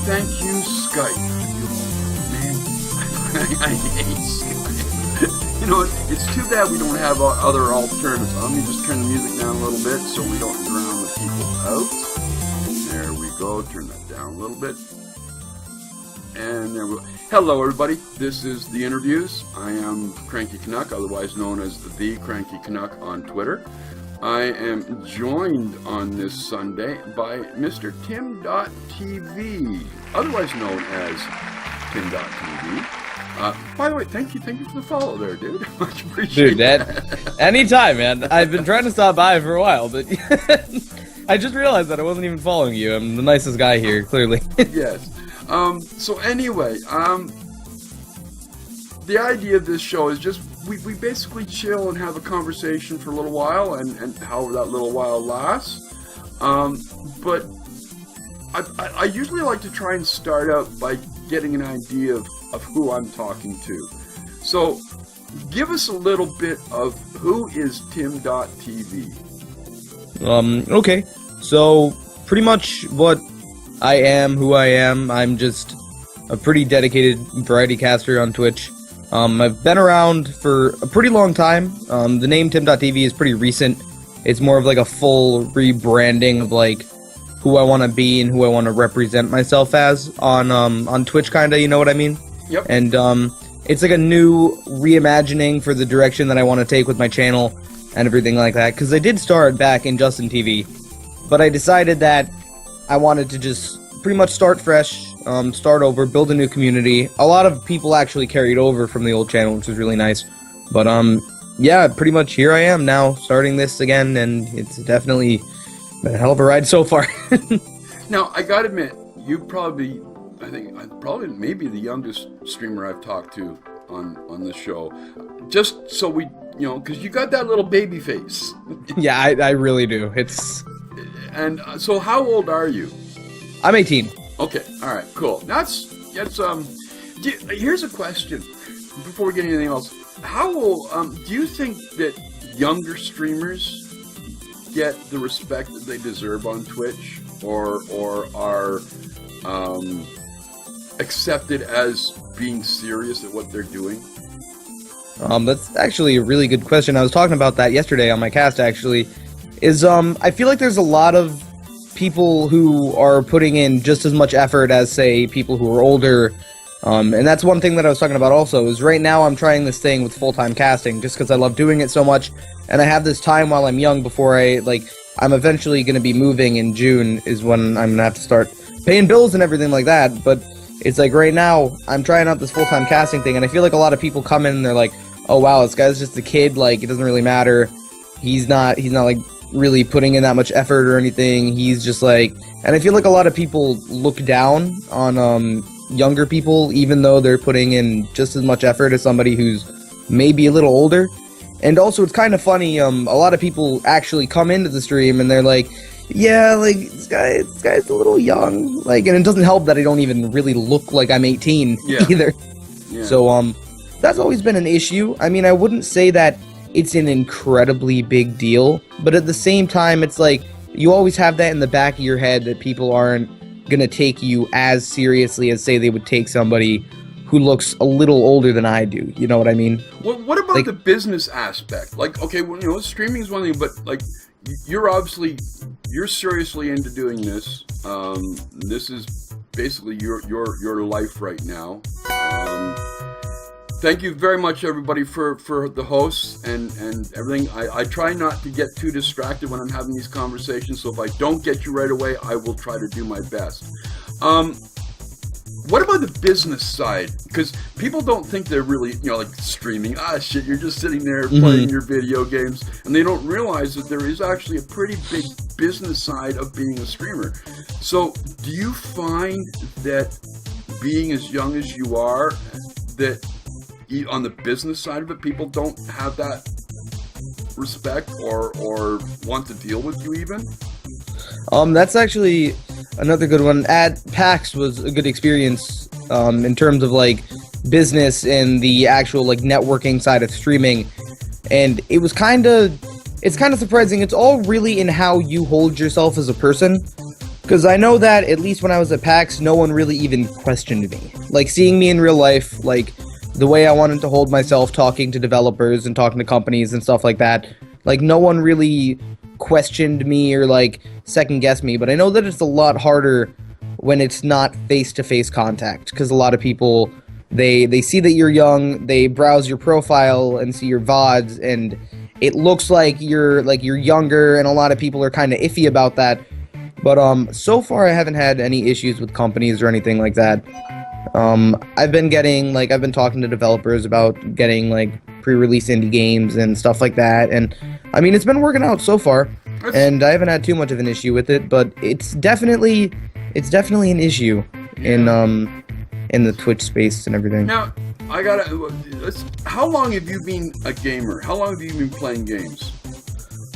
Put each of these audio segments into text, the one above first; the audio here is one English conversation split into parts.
Thank you, Skype. Man, I hate Skype. You know, it's too bad we don't have other alternatives. Let me just turn the music down a little bit so we don't drown the people out. There we go. Turn that down a little bit. And there we go. Hello, everybody. This is The Interviews. I am Cranky Canuck, otherwise known as The Cranky Canuck on Twitter. I am joined on this Sunday by Mr. TimDotTV, otherwise known as TimDotTV. By the way, thank you for the follow there, dude. Much appreciated. Dude, that anytime, man. I've been trying to stop by for a while, but I just realized that I wasn't even following you. I'm the nicest guy here, clearly. Yes. So anyway, the idea of this show is just we basically chill and have a conversation for a little while, and however that little while lasts. But I usually like to try and start out by getting an idea of who I'm talking to. So give us a little bit of who is TimDotTV. Okay. So pretty much what I am, who I am, I'm just a pretty dedicated variety caster on Twitch. I've been around for a pretty long time. The name TimDotTV is pretty recent. It's more of like a full rebranding of like who I want to be and who I want to represent myself as on Twitch, kinda, you know what I mean? Yep. And it's like a new reimagining for the direction that I want to take with my channel and everything like that. Because I did start back in Justin TV, but I decided that I wanted to just pretty much start fresh, start over, build a new community. A lot of people actually carried over from the old channel, which was really nice. But yeah, pretty much here I am now, starting this again, and it's definitely been a hell of a ride so far. Now, I gotta admit, you probably, maybe the youngest streamer I've talked to on the show. Just so we, because you got that little baby face. Yeah, I really do. And so how old are you? I'm 18. Okay, all right, cool. Here's a question before we get anything else. How do you think that younger streamers get the respect that they deserve on Twitch, or are accepted as being serious at what they're doing? That's actually a really good question. I was talking about that yesterday on my cast, actually. I feel like there's a lot of people who are putting in just as much effort as, say, people who are older. And that's one thing that I was talking about also, is right now I'm trying this thing with full-time casting just because I love doing it so much. And I have this time while I'm young before I'm eventually going to be moving in June is when I'm going to have to start paying bills and everything like that. But it's like right now I'm trying out this full-time casting thing, and I feel like a lot of people come in and they're like, oh wow, this guy's just a kid, like it doesn't really matter. He's not like really putting in that much effort or anything. He's just like, and I feel like a lot of people look down on younger people, even though they're putting in just as much effort as somebody who's maybe a little older. And also, it's kind of funny, a lot of people actually come into the stream and they're like, yeah, like, this guy's a little young, like, and it doesn't help that I don't even really look like I'm 18 either. Yeah. So, that's always been an issue. I mean, I wouldn't say that it's an incredibly big deal, but at the same time, it's like, you always have that in the back of your head that people aren't gonna take you as seriously as, say, they would take somebody who looks a little older than I do. You know what I mean? What about the business aspect? Like, okay, well, streaming is one thing, but like, you're seriously into doing this. This is basically your life right now. Thank you very much, everybody, for the hosts and everything. I try not to get too distracted when I'm having these conversations, so if I don't get you right away, I will try to do my best. What about the business side? Because people don't think they're really, like streaming. Shit, you're just sitting there playing your video games, and they don't realize that there is actually a pretty big business side of being a streamer. So, do you find that being as young as you are, that on the business side of it, people don't have that respect or want to deal with you even? That's actually another good one. At PAX was a good experience in terms of like business and the actual like networking side of streaming, and it's kind of surprising. It's all really in how you hold yourself as a person. Because I know that, at least when I was at PAX, no one really even questioned me. Like, seeing me in real life, like, the way I wanted to hold myself talking to developers and talking to companies and stuff like that, like, no one really questioned me or, like, second-guessed me. But I know that it's a lot harder when it's not face-to-face contact, because a lot of people, they see that you're young, they browse your profile and see your VODs, and it looks like you're younger, and a lot of people are kind of iffy about that. But so far I haven't had any issues with companies or anything like that. I've been talking to developers about getting like pre-release indie games and stuff like that, and I mean, it's been working out so far, and I haven't had too much of an issue with it. But it's definitely an issue in the Twitch space and everything. Now, how long have you been a gamer? How long have you been playing games?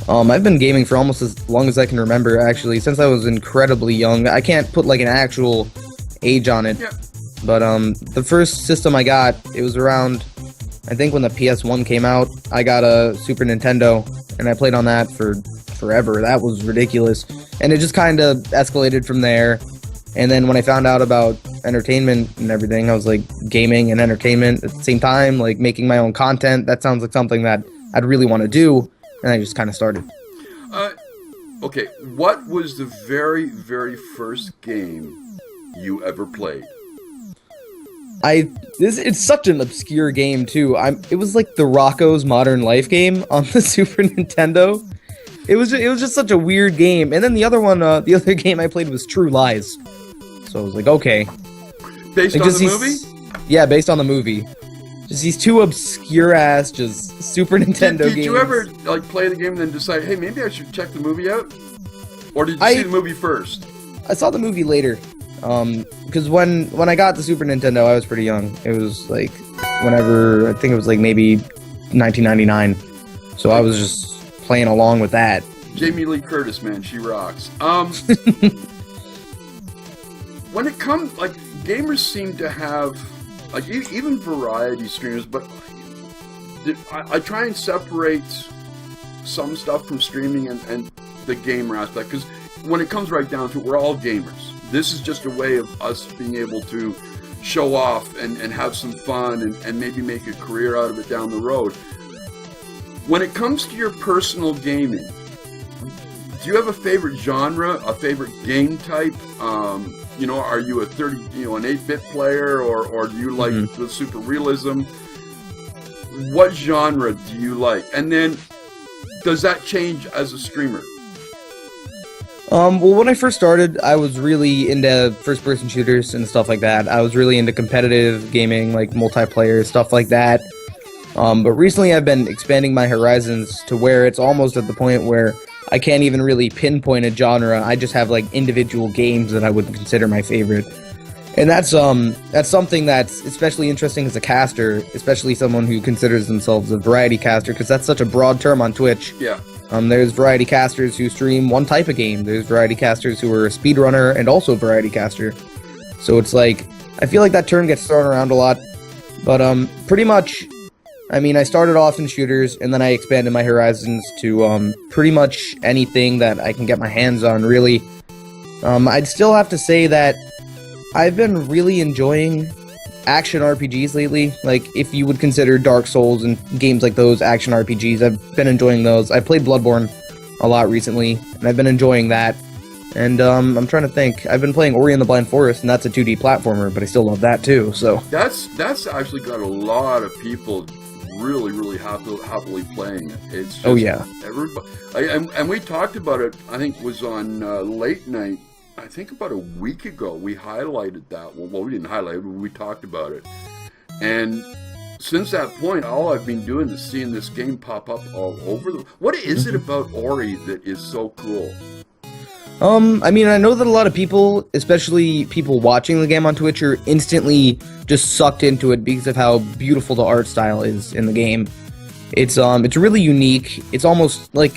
I've been gaming for almost as long as I can remember, actually, since I was incredibly young. I can't put like an actual age on it. Yeah. But the first system I got, it was around, I think when the PS1 came out, I got a Super Nintendo, and I played on that for forever. That was ridiculous. And it just kind of escalated from there. And then when I found out about entertainment and everything, I was like, gaming and entertainment at the same time, like making my own content. That sounds like something that I'd really want to do. And I just kind of started. Okay, what was the very, very first game you ever played? It's such an obscure game too. It was like the Rocco's Modern Life game on the Super Nintendo. It was just such a weird game. And then the other game I played was True Lies. So I was like, okay. Based on the movie? Yeah, based on the movie. Just these two obscure ass, just Super Nintendo games. Did you ever like play the game and then decide, hey, maybe I should check the movie out? Or did you see the movie first? I saw the movie later. Because when I got the Super Nintendo, I was pretty young. It was like whenever, I think it was like maybe 1999. So I was just playing along with that. Jamie Lee Curtis, man, she rocks. When it comes, like, gamers seem to have, like, even variety streamers, but I try and separate some stuff from streaming and the gamer aspect, because when it comes right down to it, we're all gamers. This is just a way of us being able to show off and have some fun and maybe make a career out of it down the road. When it comes to your personal gaming, do you have a favorite genre, a favorite game type? Are you a an 8-bit player, or do you like the super realism? What genre do you like? And then, does that change as a streamer? Well, when I first started, I was really into first-person shooters and stuff like that. I was really into competitive gaming, like multiplayer, stuff like that. But recently I've been expanding my horizons to where it's almost at the point where I can't even really pinpoint a genre. I just have like individual games that I would consider my favorite. And that's something that's especially interesting as a caster, especially someone who considers themselves a variety caster, because that's such a broad term on Twitch. Yeah. There's variety casters who stream one type of game. There's variety casters who are a speedrunner and also a variety caster. So it's like, I feel like that term gets thrown around a lot. But pretty much, I mean, I started off in shooters, and then I expanded my horizons to pretty much anything that I can get my hands on, really. I'd still have to say that I've been really enjoying action RPGs lately. Like, if you would consider Dark Souls and games like those action RPGs, I've been enjoying those. I played Bloodborne a lot recently, and I've been enjoying that. And I'm trying to think. I've been playing Ori and the Blind Forest, and that's a 2D platformer, but I still love that too. So that's actually got a lot of people really, really happily playing it. It's just, oh yeah, everybody. And we talked about it. I think it was on Late Night. I think about a week ago, we highlighted that. Well, we didn't highlight it, but we talked about it. And since that point, all I've been doing is seeing this game pop up all over the... What is it about Ori that is so cool? I mean, I know that a lot of people, especially people watching the game on Twitch, are instantly just sucked into it because of how beautiful the art style is in the game. It's really unique. It's almost like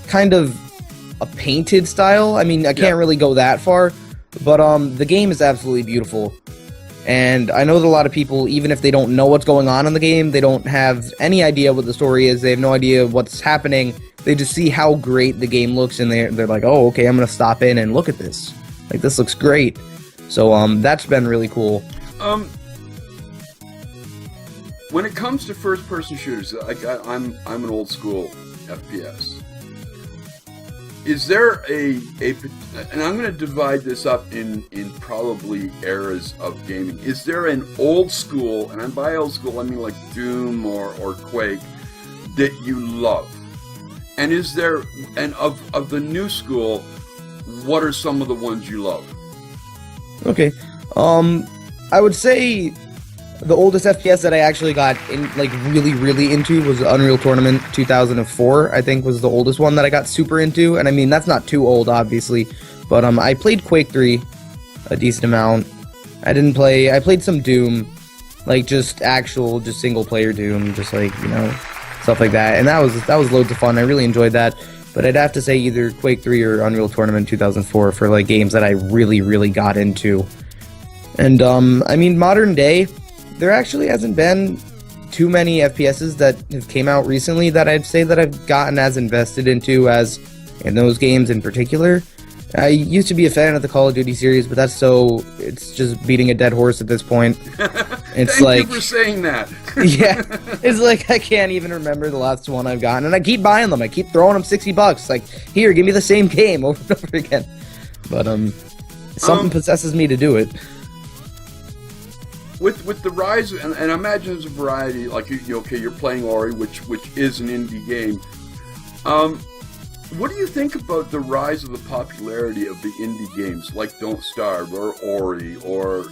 kind of a painted style. I mean, I can't really go that far, but the game is absolutely beautiful. And I know that a lot of people, even if they don't know what's going on in the game, they don't have any idea what the story is, they have no idea what's happening, they just see how great the game looks, and they're like, oh, okay, I'm going to stop in and look at this. Like, this looks great. So, that's been really cool. When it comes to first-person shooters, I'm an old school FPS. Is there and I'm going to divide this up in probably eras of gaming. Is there an old school, and by old school I mean like Doom or Quake, that you love? And is there, and of the new school, what are some of the ones you love? Okay, I would say the oldest FPS that I actually got really into was Unreal Tournament 2004. I think was the oldest one that I got super into, and I mean that's not too old, obviously. But I played Quake 3 a decent amount. I played some Doom, like just single player Doom, just like, you know, stuff like that, and that was loads of fun. I really enjoyed that. But I'd have to say either Quake 3 or Unreal Tournament 2004 for like games that I really got into. And I mean, modern day, there actually hasn't been too many FPSs that have came out recently that I'd say that I've gotten as invested into as in those games in particular. I used to be a fan of the Call of Duty series, but it's just beating a dead horse at this point. It's Thank you for saying that. Yeah, it's like I can't even remember the last one I've gotten, and I keep buying them. I keep throwing them $60. Like, here, give me the same game over and over again. But something possesses me to do it. With the rise, and I imagine there's a variety. Like you're playing Ori, which is an indie game. What do you think about the rise of the popularity of the indie games like Don't Starve or Ori or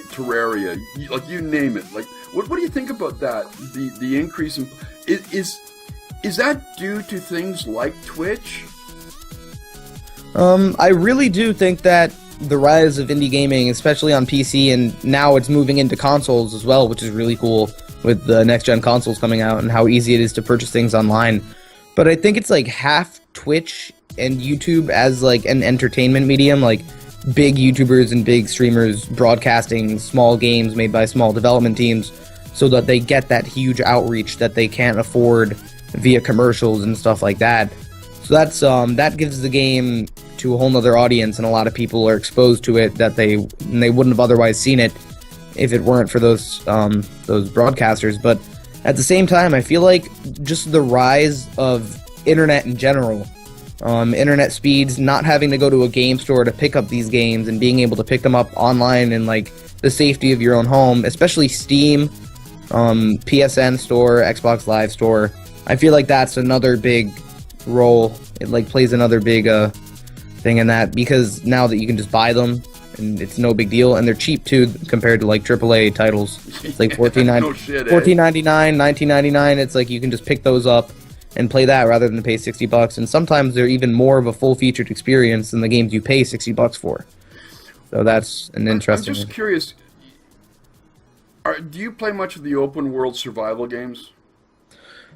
Terraria, you name it? Like, what do you think about that? The increase in is that due to things like Twitch? I really do think that the rise of indie gaming, especially on PC, and now it's moving into consoles as well, which is really cool with the next-gen consoles coming out and how easy it is to purchase things online. But I think it's like half Twitch and YouTube as like an entertainment medium, like big YouTubers and big streamers broadcasting small games made by small development teams so that they get that huge outreach that they can't afford via commercials and stuff like that. So that's that gives the game to a whole nother audience, and a lot of people are exposed to it that they wouldn't have otherwise seen it if it weren't for those broadcasters. But at the same time, I feel like just the rise of internet in general, internet speeds, not having to go to a game store to pick up these games and being able to pick them up online in like the safety of your own home, especially Steam, PSN store, Xbox Live store. I feel like that's another big role. It like plays another big thing in that, because now that you can just buy them and it's no big deal, and they're cheap too compared to like AAA titles. It's like $14.99, $19.99. It's like you can just pick those up and play that rather than pay $60. And sometimes they're even more of a full-featured experience than the games you pay $60 for. So that's an interesting. I'm just curious. Do you play much of the open world survival games?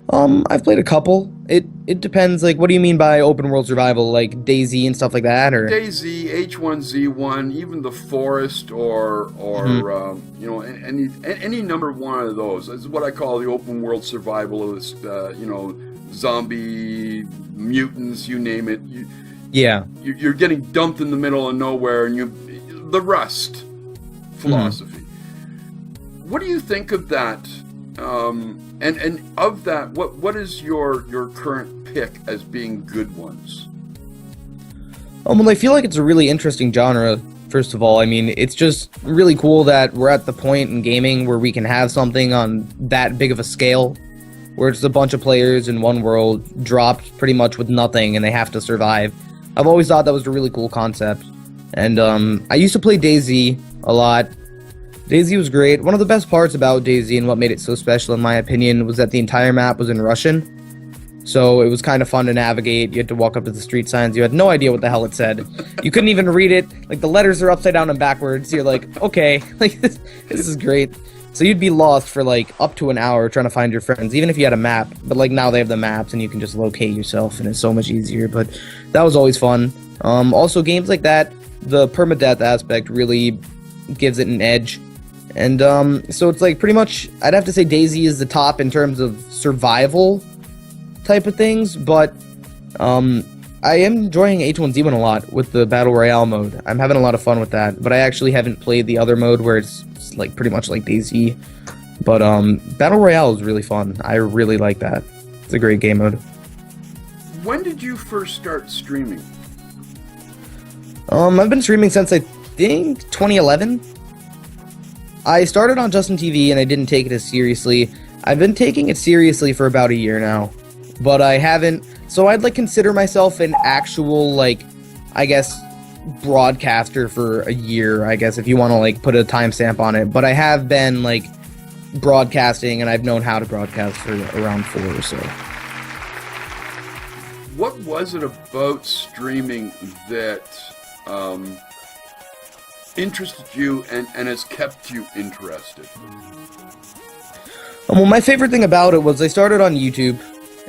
I've played a couple. It depends. Like, what do you mean by open world survival? Like DayZ and stuff like that, or DayZ, H1Z1, even The Forest, or any number one of those. That's what I call the open world survivalist. Zombie, mutants, you name it. You're getting dumped in the middle of nowhere, and the Rust philosophy. What do you think of that? And of that, what is your current pick as being good ones? Well, I feel like it's a really interesting genre. First of all, I mean, it's just really cool that we're at the point in gaming where we can have something on that big of a scale, where it's a bunch of players in one world dropped pretty much with nothing and they have to survive. I've always thought that was a really cool concept. And I used to play DayZ a lot. DayZ was great. One of the best parts about DayZ and what made it so special, in my opinion, was that the entire map was in Russian. So it was kind of fun to navigate. You had to walk up to the street signs. You had no idea what the hell it said. You couldn't even read it. Like, the letters are upside down and backwards. You're like, okay, like this is great. So you'd be lost for like up to an hour trying to find your friends, even if you had a map. But like now they have the maps and you can just locate yourself, and it's so much easier. But that was always fun. Also, games like that, the permadeath aspect really gives it an edge. And so it's like pretty much, I'd have to say DayZ is the top in terms of survival type of things, but I am enjoying H1Z1 a lot with the Battle Royale mode. I'm having a lot of fun with that, but I actually haven't played the other mode where it's like pretty much like DayZ. But Battle Royale is really fun. I really like that. It's a great game mode. When did you first start streaming? I've been streaming since I think 2011. I started on Justin TV and I didn't take it as seriously. I've been taking it seriously for about a year now, but I haven't. So I'd like consider myself an actual, like, I guess, broadcaster for a year, I guess, if you want to like put a timestamp on it. But I have been like broadcasting, and I've known how to broadcast for around 4 or so. What was it about streaming that interested you and has kept you interested? Well, my favorite thing about it was I started on YouTube,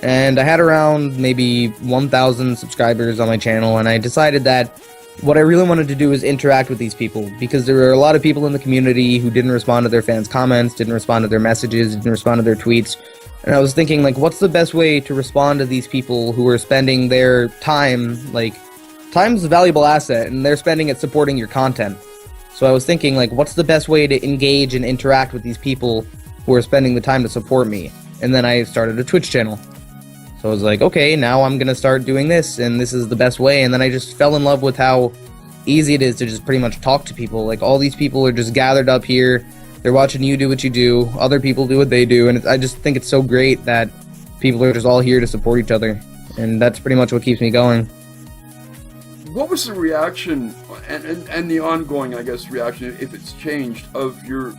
and I had around maybe 1,000 subscribers on my channel, and I decided that what I really wanted to do was interact with these people, because there were a lot of people in the community who didn't respond to their fans' comments, didn't respond to their messages, didn't respond to their tweets, and I was thinking, like, what's the best way to respond to these people who are spending their time, like, time's a valuable asset, and they're spending it supporting your content. So I was thinking, like, what's the best way to engage and interact with these people who are spending the time to support me? And then I started a Twitch channel. So I was like, okay, now I'm going to start doing this, and this is the best way. And then I just fell in love with how easy it is to just pretty much talk to people. Like, all these people are just gathered up here. They're watching you do what you do. Other people do what they do. And I just think it's so great that people are just all here to support each other. And that's pretty much what keeps me going. What was the reaction and the ongoing, I guess, reaction, if it's changed, of your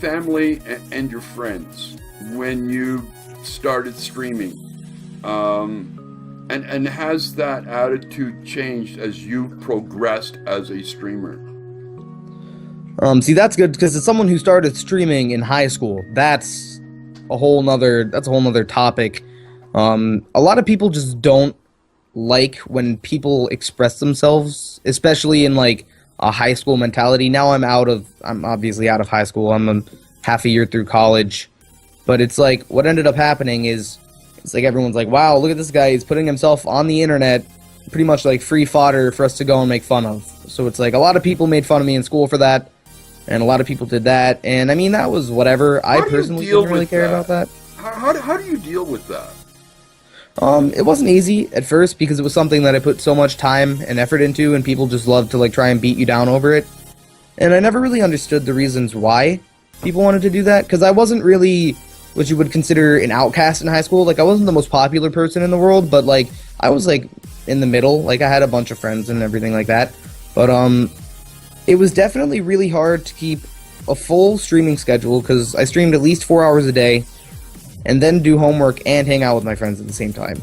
family and your friends when you started streaming? And has that attitude changed as you progressed as a streamer? See, that's good, because as someone who started streaming in high school, that's a whole nother topic. A lot of people just don't like when people express themselves, especially in like a high school mentality. Now I'm obviously out of high school. I'm half a year through college, but it's like what ended up happening is it's like everyone's like, wow, look at this guy, he's putting himself on the internet, pretty much like free fodder for us to go and make fun of. So it's like a lot of people made fun of me in school for that, and a lot of people did that, and I mean, that was whatever. I personally didn't really care about that. How do you deal with that? It wasn't easy at first, because it was something that I put so much time and effort into, and people just love to like try and beat you down over it. And I never really understood the reasons why people wanted to do that, because I wasn't really what you would consider an outcast in high school. Like, I wasn't the most popular person in the world, but like I was like in the middle. Like, I had a bunch of friends and everything like that. But it was definitely really hard to keep a full streaming schedule, because I streamed at least 4 hours a day, and then do homework and hang out with my friends at the same time.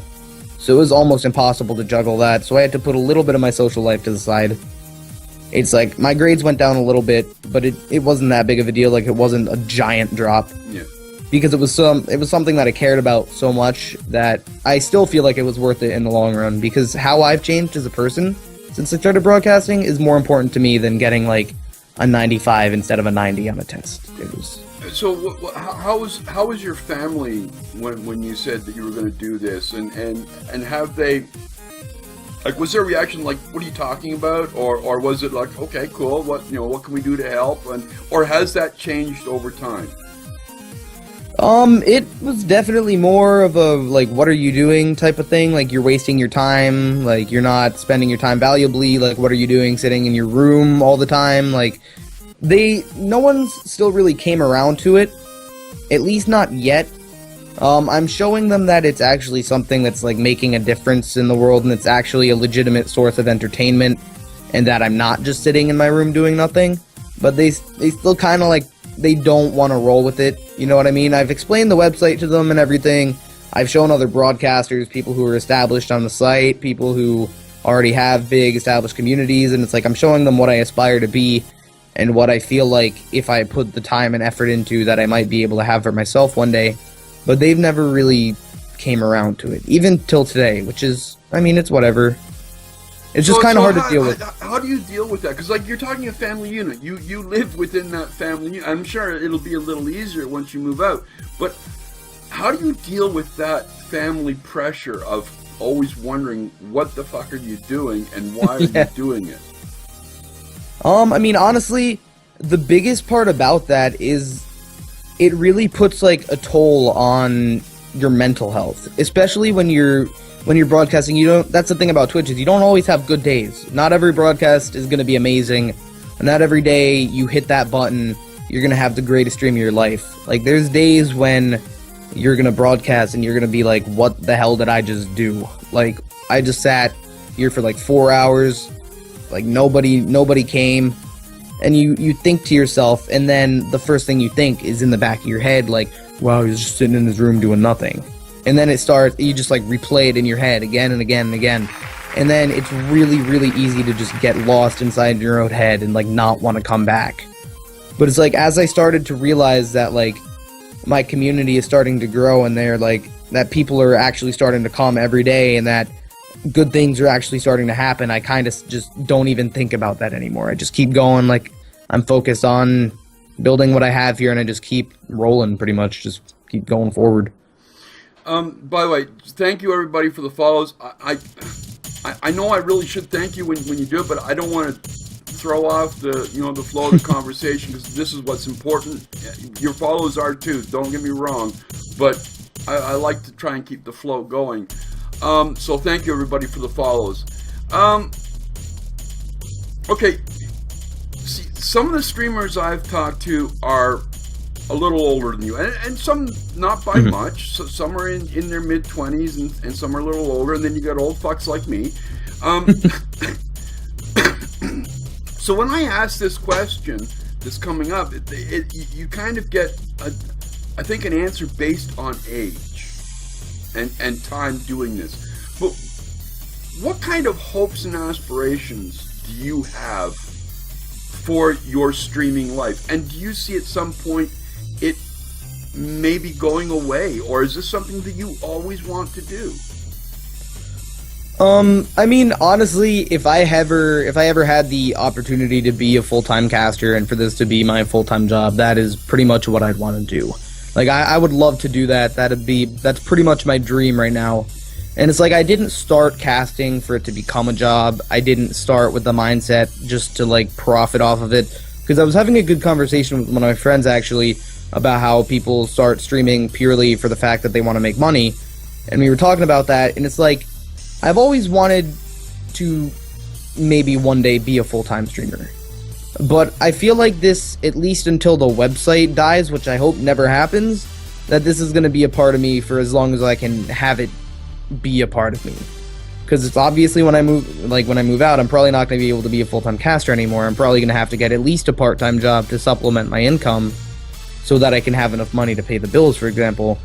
So it was almost impossible to juggle that, so I had to put a little bit of my social life to the side. It's like, my grades went down a little bit, but it wasn't that big of a deal. Like, it wasn't a giant drop. Yeah. Because it was something that I cared about so much that I still feel like it was worth it in the long run, because how I've changed as a person since I started broadcasting is more important to me than getting like a 95 instead of a 90 on a test. It was... So how was your family when you said that you were going to do this, and have they, like, was their reaction like, what are you talking about, or was it like, okay, cool, what can we do to help, or has that changed over time? It was definitely more of a like, what are you doing type of thing. Like, you're wasting your time, like you're not spending your time valuably. Like, what are you doing sitting in your room all the time? Like, no one's still really came around to it, at least not yet. I'm showing them that it's actually something that's like making a difference in the world, and it's actually a legitimate source of entertainment, and that I'm not just sitting in my room doing nothing. But they still kind of like, they don't want to roll with it, you know what I mean? I've explained the website to them and everything. I've shown other broadcasters, people who are established on the site, people who already have big established communities, and it's like I'm showing them what I aspire to be, and what I feel like if I put the time and effort into, that I might be able to have for myself one day. But they've never really came around to it, even till today, which is, I mean, it's whatever. It's just kind of hard to deal with. How do you deal with that? Because like you're talking a family unit, you live within that family unit. I'm sure it'll be a little easier once you move out, but how do you deal with that family pressure of always wondering what the fuck are you doing and why are you doing it? I mean, honestly, the biggest part about that is it really puts like a toll on your mental health, especially when you're broadcasting. That's the thing about Twitch, is you don't always have good days. Not every broadcast is going to be amazing. Not every day you hit that button, you're going to have the greatest stream of your life. Like, there's days when you're going to broadcast and you're going to be like, what the hell did I just do? Like, I just sat here for like 4 hours, like nobody came, and you think to yourself, and then the first thing you think is in the back of your head, like, wow, he's just sitting in his room doing nothing. And then you just like replay it in your head again and again and again. And then it's really, really easy to just get lost inside your own head and like not want to come back. But it's like, as I started to realize that like my community is starting to grow, and they're like, that people are actually starting to come every day, and that good things are actually starting to happen, I kind of just don't even think about that anymore. I just keep going, like I'm focused on building what I have here, and I just keep rolling, pretty much just keep going forward. By the way, thank you everybody for the follows. I know I really should thank you when you do it, but I don't want to throw off the the flow of the conversation, because this is what's important. Your follows are too, don't get me wrong, but I like to try and keep the flow going. So thank you everybody for the follows. Okay, see, some of the streamers I've talked to are a little older than you, and some not by much. So some are in their mid-20s, and some are a little older, and then you got old fucks like me. So when I ask this question that's coming up, you kind of get I think an answer based on age and time doing this. But what kind of hopes and aspirations do you have for your streaming life? And do you see at some point it may be going away, or is this something that you always want to do? I mean, honestly, if I ever had the opportunity to be a full-time caster and for this to be my full-time job, that is pretty much what I'd want to do. Like, I would love to do that. That's pretty much my dream right now. And it's like, I didn't start casting for it to become a job. I didn't start with the mindset just to, like, profit off of it. Because I was having a good conversation with one of my friends, actually, about how people start streaming purely for the fact that they want to make money. And we were talking about that, and it's like, I've always wanted to maybe one day be a full-time streamer. But I feel like this, at least until the website dies, which I hope never happens, that this is going to be a part of me for as long as I can have it be a part of me. Because it's obviously when I move out, I'm probably not going to be able to be a full-time caster anymore. I'm probably going to have to get at least a part-time job to supplement my income so that I can have enough money to pay the bills, for example.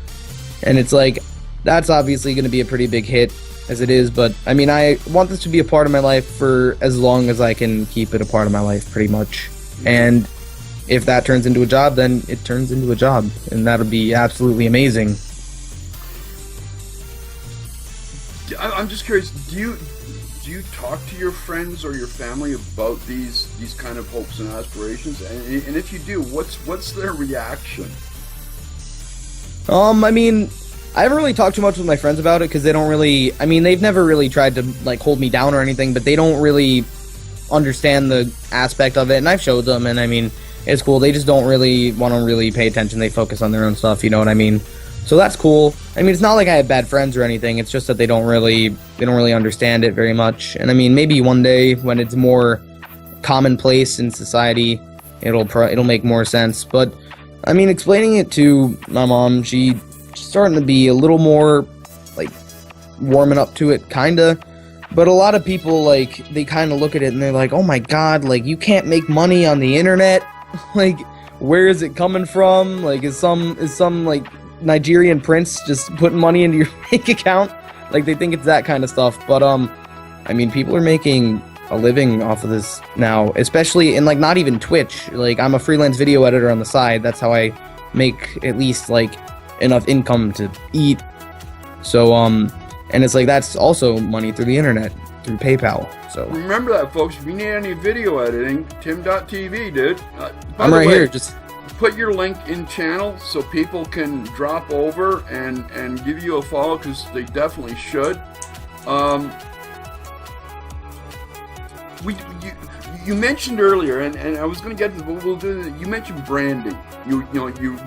And it's like, that's obviously going to be a pretty big hit as it is, but I mean, I want this to be a part of my life for as long as I can keep it a part of my life, pretty much. And if that turns into a job, then it turns into a job, and that'll be absolutely amazing. I'm just curious, do you talk to your friends or your family about these kind of hopes and aspirations? And if you do, what's their reaction? I mean, I haven't really talked too much with my friends about it, because they don't really, I mean, they've never really tried to, like, hold me down or anything, but they don't really understand the aspect of it, and I've showed them, and I mean, it's cool. They just don't really want to really pay attention. They focus on their own stuff, you know what I mean? So that's cool. I mean, it's not like I have bad friends or anything, it's just that they don't really understand it very much. And I mean, maybe one day when it's more commonplace in society, it'll make more sense. But I mean, explaining it to my mom, she's starting to be a little more, like, warming up to it, kinda. But a lot of people, like, they kind of look at it and they're like, oh my god, like, you can't make money on the internet? Like, where is it coming from? Like, is some like, Nigerian prince just putting money into your bank account? Like, they think it's that kind of stuff. But, I mean, people are making a living off of this now, especially in, like, not even Twitch. Like, I'm a freelance video editor on the side. That's how I make at least, like, enough income to eat. So, and it's like, that's also money through the internet. through PayPal. So remember that, folks. If you need any video editing, TimDotTV, dude. I'm right here. Just put your link in channel so people can drop over and give you a follow, because they definitely should. You mentioned earlier, and I was going to get to this, but we'll do this. You mentioned branding. You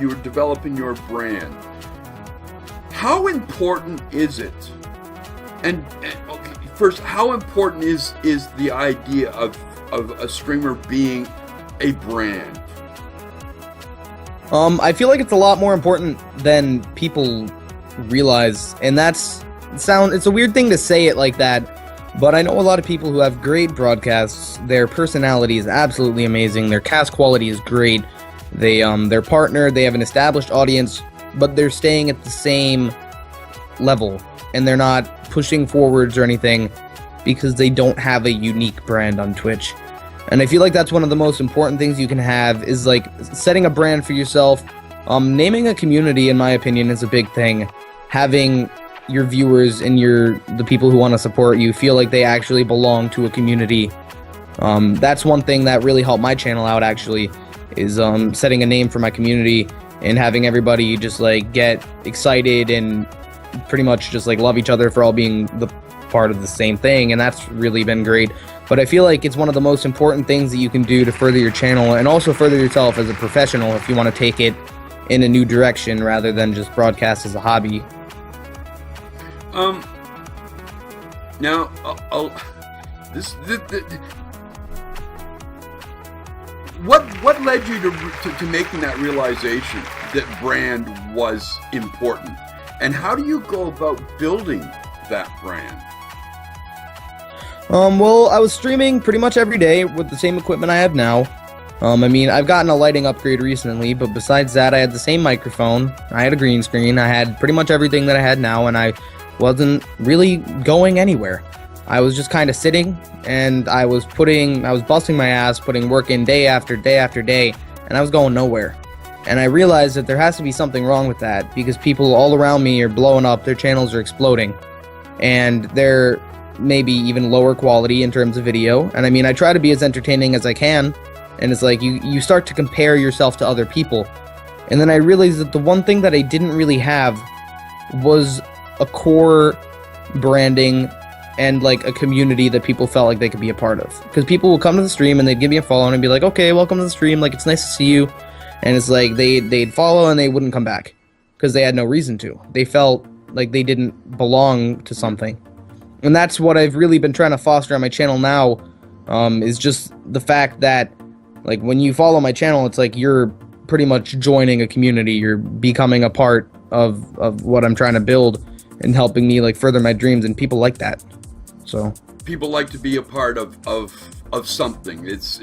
were developing your brand. How important is it? And okay, first, how important is the idea of a streamer being a brand? I feel like it's a lot more important than people realize, and it's a weird thing to say it like that, but I know a lot of people who have great broadcasts. Their personality is absolutely amazing. Their cast quality is great. They're partnered. They have an established audience, but they're staying at the same level, and they're not pushing forwards or anything because they don't have a unique brand on Twitch. And I feel like that's one of the most important things you can have, is like setting a brand for yourself. Naming a community, in my opinion, is a big thing. Having your viewers and the people who want to support you feel like they actually belong to a community. That's one thing that really helped my channel out, actually, is setting a name for my community and having everybody just like get excited and pretty much just like love each other for all being the part of the same thing, and that's really been great. But I feel like it's one of the most important things that you can do to further your channel and also further yourself as a professional if you want to take it in a new direction rather than just broadcast as a hobby. Now, what led you to making that realization that brand was important, and how do you go about building that brand? Well, I was streaming pretty much every day with the same equipment I have now. I mean, I've gotten a lighting upgrade recently, but besides that, I had the same microphone, I had a green screen, I had pretty much everything that I had now, and I wasn't really going anywhere. I was just kind of sitting, and I was busting my ass, putting work in day after day after day, and I was going nowhere. And I realized that there has to be something wrong with that, because people all around me are blowing up, their channels are exploding, and they're maybe even lower quality in terms of video. And I mean, I try to be as entertaining as I can, and it's like you start to compare yourself to other people. And then I realized that the one thing that I didn't really have was a core branding and like a community that people felt like they could be a part of. Because people will come to the stream and they'd give me a follow and be like, okay, welcome to the stream, like it's nice to see you. And it's like they'd follow and they wouldn't come back because they had no reason to. They felt like they didn't belong to something. And that's what I've really been trying to foster on my channel now, is just the fact that, like, when you follow my channel, it's like you're pretty much joining a community. You're becoming a part of what I'm trying to build and helping me, like, further my dreams, and people like that. So people like to be a part of something. It's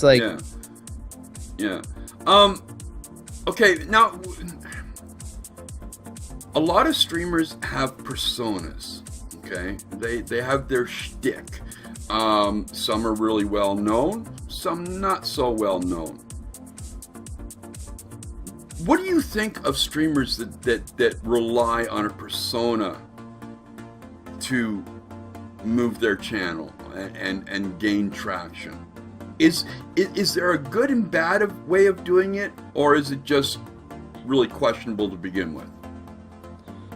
like yeah. Okay, now a lot of streamers have personas. Okay, they have their shtick. Some are really well known, some not so well known. What do you think of streamers that rely on a persona to move their channel and gain traction? Is there a good and bad way of doing it, or is it just really questionable to begin with?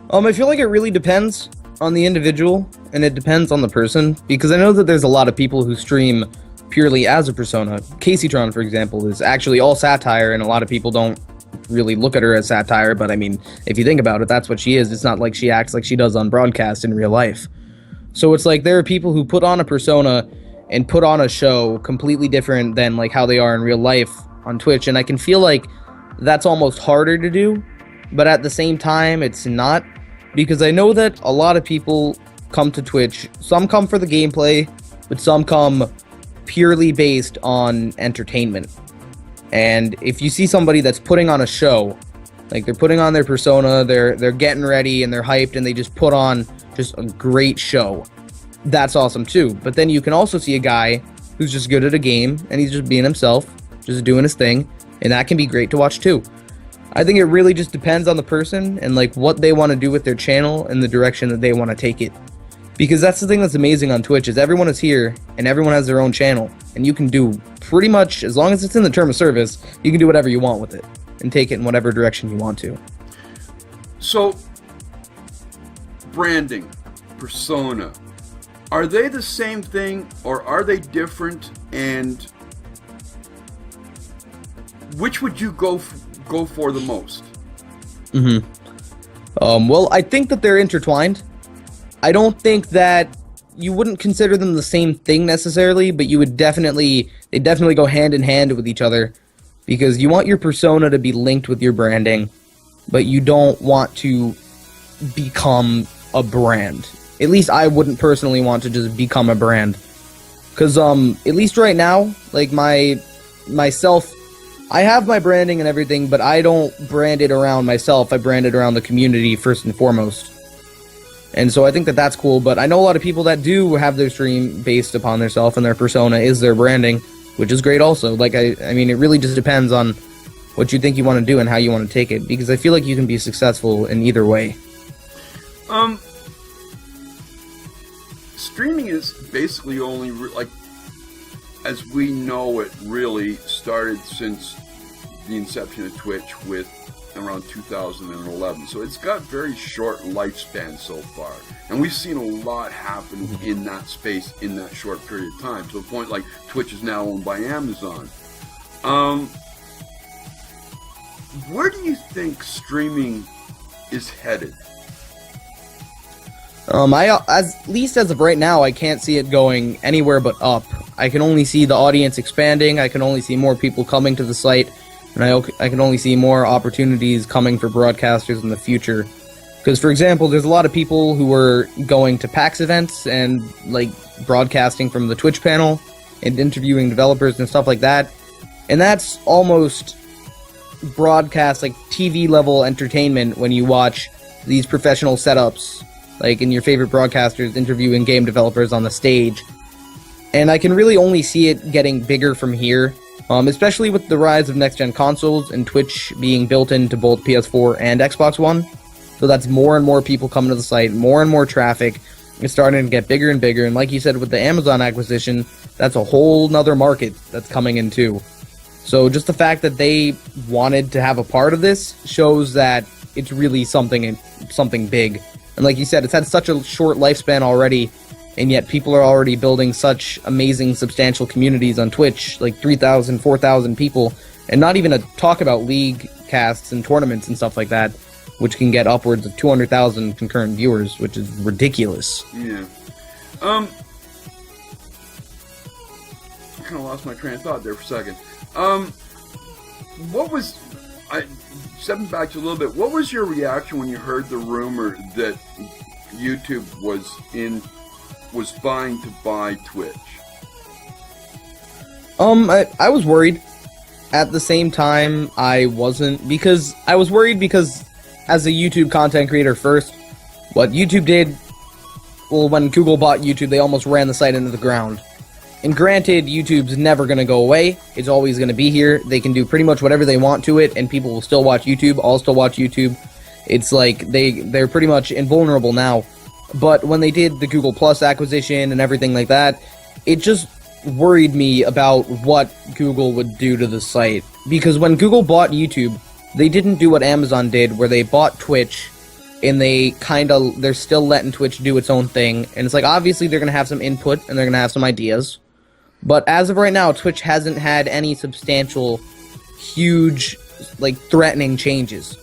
I feel like it really depends on the individual, and it depends on the person, because I know that there's a lot of people who stream purely as a persona. CaseyTron, for example, is actually all satire, and a lot of people don't really look at her as satire, but I mean, if you think about it, that's what she is. It's not like she acts like she does on broadcast in real life. So it's like there are people who put on a persona and put on a show completely different than like how they are in real life on Twitch, and I can feel like that's almost harder to do, but at the same time, it's not. Because I know that a lot of people come to Twitch, some come for the gameplay, but some come purely based on entertainment. And if you see somebody that's putting on a show, like they're putting on their persona, they're getting ready and they're hyped and they just put on just a great show, that's awesome too. But then you can also see a guy who's just good at a game and he's just being himself, just doing his thing, and that can be great to watch too. I think it really just depends on the person and like what they want to do with their channel and the direction that they want to take it. Because that's the thing that's amazing on Twitch is everyone is here and everyone has their own channel, and you can do pretty much, as long as it's in the term of service, you can do whatever you want with it and take it in whatever direction you want to. So, branding, persona, are they the same thing or are they different? And which would you go for the most? Well, I think that they're intertwined. I don't think that you wouldn't consider them the same thing necessarily, but they definitely go hand in hand with each other, because you want your persona to be linked with your branding, but you don't want to become a brand. At least I wouldn't personally want to just become a brand. Because, at least right now, like, myself, I have my branding and everything, but I don't brand it around myself. I brand it around the community first and foremost. And so I think that that's cool, but I know a lot of people that do have their stream based upon their self, and their persona is their branding, which is great also. Like, I mean, it really just depends on what you think you want to do and how you want to take it, because I feel like you can be successful in either way. Streaming is basically only, like, as we know it, really started since the inception of Twitch with around 2011. So it's got very short lifespan so far. And we've seen a lot happen in that space in that short period of time, to the point like Twitch is now owned by Amazon. Where do you think streaming is headed? At least as of right now, I can't see it going anywhere but up. I can only see the audience expanding. I can only see more people coming to the site, and I can only see more opportunities coming for broadcasters in the future. Because, for example, there's a lot of people who are going to PAX events and, like, broadcasting from the Twitch panel and interviewing developers and stuff like that. And that's almost broadcast, like, TV-level entertainment when you watch these professional setups, like in your favorite broadcasters interviewing game developers on the stage. And I can really only see it getting bigger from here, especially with the rise of next-gen consoles and Twitch being built into both PS4 and Xbox One. So that's more and more people coming to the site, more and more traffic. It's starting to get bigger and bigger. And like you said, with the Amazon acquisition, that's a whole nother market that's coming in too. So just the fact that they wanted to have a part of this shows that it's really something big. And like you said, it's had such a short lifespan already, and yet people are already building such amazing, substantial communities on Twitch, like 3,000, 4,000 people, and not even to talk about league casts and tournaments and stuff like that, which can get upwards of 200,000 concurrent viewers, which is ridiculous. Yeah. I kind of lost my train of thought there for a second. Stepping back to a little bit, what was your reaction when you heard the rumor that YouTube was buying to buy Twitch? I was worried. At the same time, I wasn't, because I was worried because as a YouTube content creator first, what YouTube did, well, when Google bought YouTube, they almost ran the site into the ground. And granted, YouTube's never going to go away. It's always going to be here. They can do pretty much whatever they want to it, and people will still watch YouTube. I'll still watch YouTube. It's like they're pretty much invulnerable now. But when they did the Google Plus acquisition and everything like that, it just worried me about what Google would do to the site. Because when Google bought YouTube, they didn't do what Amazon did, where they bought Twitch, and they're still letting Twitch do its own thing. And it's like, obviously they're going to have some input, and they're going to have some ideas. But as of right now, Twitch hasn't had any substantial, huge, like, threatening changes.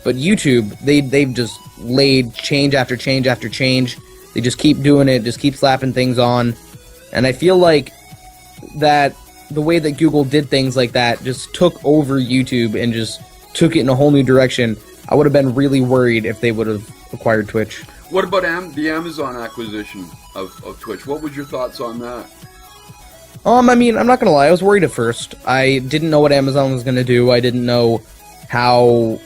But YouTube, they've just laid change after change after change. They just keep doing it, just keep slapping things on. And I feel like that the way that Google did things like that just took over YouTube and just took it in a whole new direction. I would have been really worried if they would have acquired Twitch. What about the Amazon acquisition of Twitch? What was your thoughts on that? I mean, I'm not gonna lie, I was worried at first. I didn't know what Amazon was gonna do. I didn't know how,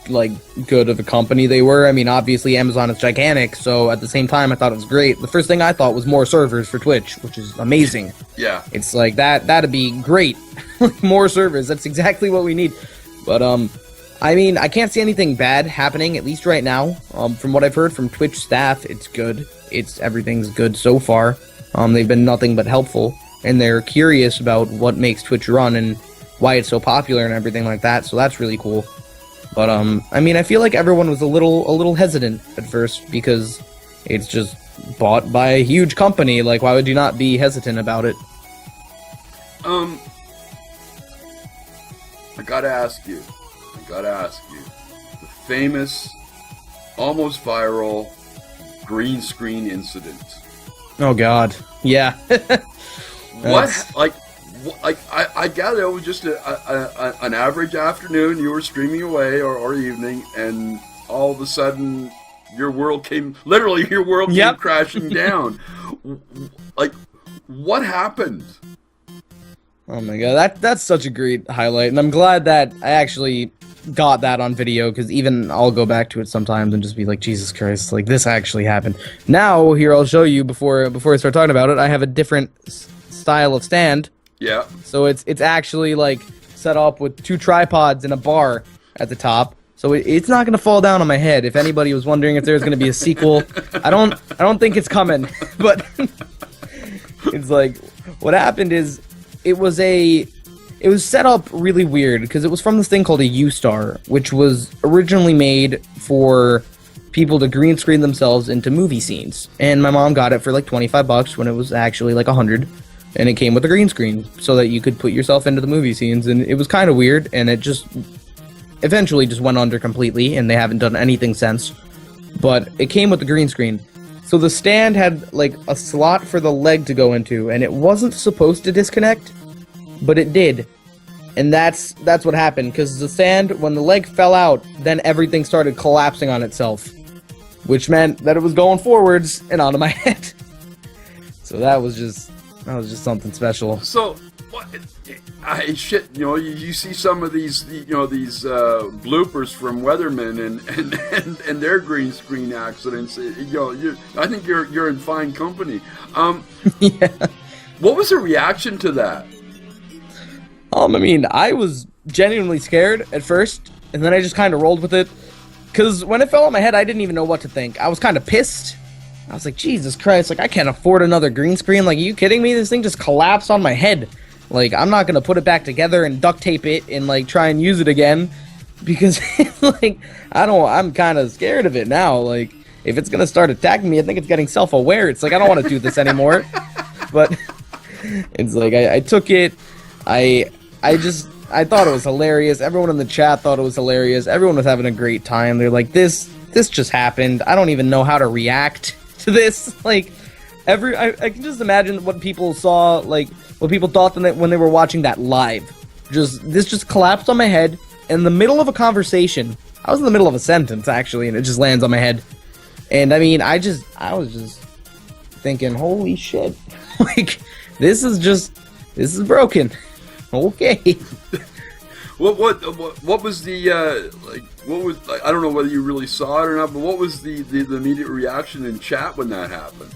like, good of a company they were. I mean, obviously Amazon is gigantic, so at the same time I thought it was great. The first thing I thought was more servers for Twitch, which is amazing. Yeah. It's like, that'd be great. More servers, that's exactly what we need. But, I mean, I can't see anything bad happening, at least right now. From what I've heard from Twitch staff, it's good. Everything's good so far. They've been nothing but helpful, and they're curious about what makes Twitch run and why it's so popular and everything like that. So that's really cool. But I mean, I feel like everyone was a little hesitant at first because it's just bought by a huge company. Like, why would you not be hesitant about it? I gotta ask you. The famous, almost viral green screen incident. Oh God, yeah. I gather it was just an average afternoon. You were streaming away or evening, and all of a sudden your world came crashing down. Like, what happened? Oh my God, that's such a great highlight, and I'm glad that I actually got that on video, because even I'll go back to it sometimes and just be like, Jesus Christ, like, this actually happened. Now, here, I'll show you before I start talking about it, I have a different style of stand. Yeah. So it's actually, like, set up with 2 tripods and a bar at the top. So it's not going to fall down on my head. If anybody was wondering if there's going to be a sequel, I don't think it's coming. But it's like, what happened is, it was set up really weird, because it was from this thing called a U-Star, which was originally made for people to green screen themselves into movie scenes. And my mom got it for like $25 when it was actually like $100, and it came with a green screen so that you could put yourself into the movie scenes. And it was kind of weird, and it just eventually just went under completely, and they haven't done anything since. But it came with the green screen. So the stand had like a slot for the leg to go into, and it wasn't supposed to disconnect, but it did. And that's what happened, because the stand, when the leg fell out, then everything started collapsing on itself, which meant that it was going forwards and onto my head. So that was just something special. So, what? You see some of these, bloopers from weathermen and their green screen accidents. I think you're in fine company. Yeah. What was the reaction to that? I mean, I was genuinely scared at first, and then I just kind of rolled with it. Because when it fell on my head, I didn't even know what to think. I was kind of pissed. I was like, Jesus Christ, like, I can't afford another green screen. Like, are you kidding me? This thing just collapsed on my head. Like, I'm not going to put it back together and duct tape it and, like, try and use it again. Because, like, I'm kind of scared of it now. Like, if it's going to start attacking me, I think it's getting self-aware. It's like, I don't want to do this anymore. But it's like, I took it. I thought it was hilarious. Everyone in the chat thought it was hilarious. Everyone was having a great time. They're like, this just happened. I don't even know how to react to this. Like, I can just imagine what people saw, like, what people thought when they were watching that live. This just collapsed on my head in the middle of a conversation. I was in the middle of a sentence, actually, and it just lands on my head. And, I mean, I was just thinking, holy shit. Like, this is broken. Okay. What was the I don't know whether you really saw it or not, but what was the immediate reaction in chat when that happened?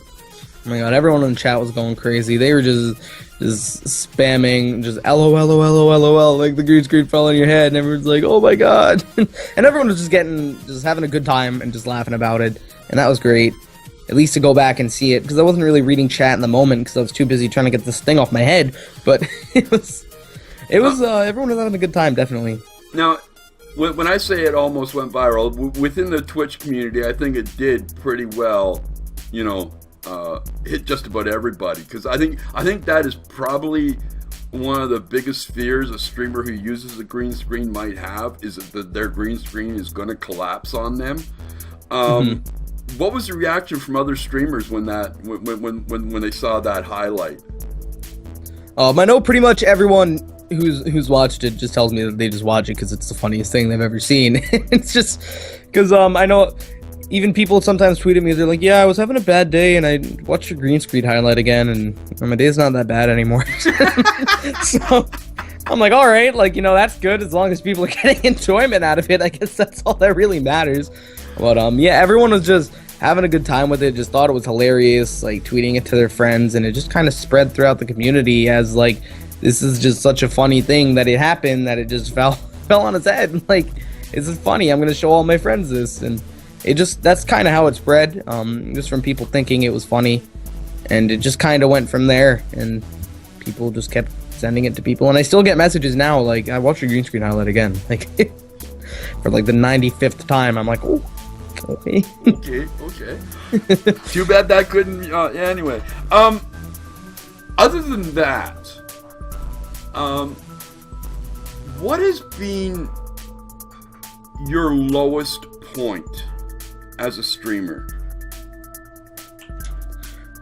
Oh my God, everyone in the chat was going crazy. They were just spamming, just LOL, LOL, like the green screen fell on your head, and everyone's like, oh my God. And everyone was just having a good time and just laughing about it, and that was great. At least to go back and see it, because I wasn't really reading chat in the moment because I was too busy trying to get this thing off my head. But it was everyone was having a good time, definitely. Now, when I say it almost went viral, within the Twitch community, I think it did pretty well, hit just about everybody. Because I think that is probably one of the biggest fears a streamer who uses a green screen might have, is that their green screen is going to collapse on them. What was the reaction from other streamers when they saw that highlight? I know pretty much everyone who's watched it just tells me that they just watch it because it's the funniest thing they've ever seen. It's just because I know even people sometimes tweet at me. They're like, "Yeah, I was having a bad day, and I watched your green screen highlight again, and my day's not that bad anymore." So I'm like, all right, like, that's good as long as people are getting enjoyment out of it. I guess that's all that really matters. But yeah, everyone was just having a good time with it, just thought it was hilarious, like tweeting it to their friends, and it just kind of spread throughout the community as like, this is just such a funny thing that it happened, that it just fell on its head. Like, this is funny. I'm gonna show all my friends this, and that's kind of how it spread. Just from people thinking it was funny, and it just kind of went from there, and people just kept sending it to people, and I still get messages now. Like, I watched your green screen highlight again, like for like the 95th time. I'm like, oh, okay. Okay. Too bad that couldn't. Yeah. Anyway, other than that, what has been your lowest point as a streamer?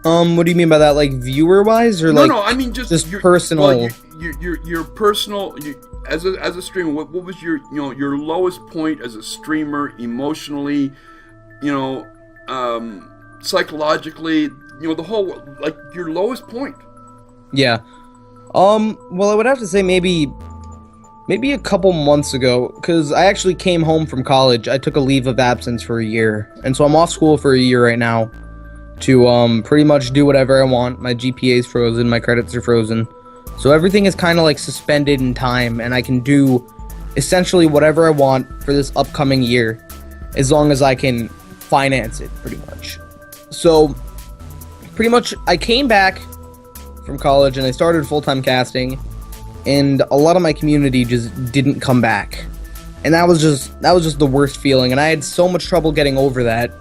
What do you mean by that? Like viewer wise, or like? No, I mean just your personal. Well, your personal. As a streamer, what was your your lowest point as a streamer emotionally, psychologically, the whole, like, your lowest point? Yeah. Well, I would have to say maybe a couple months ago, because I actually came home from college. I took a leave of absence for a year, and so I'm off school for a year right now to pretty much do whatever I want. My GPA is frozen, my credits are frozen, so everything is kind of like suspended in time, and I can do essentially whatever I want for this upcoming year, as long as I can finance it, pretty much. So pretty much I came back from college and I started full-time casting, and a lot of my community just didn't come back, and that was just the worst feeling, and I had so much trouble getting over that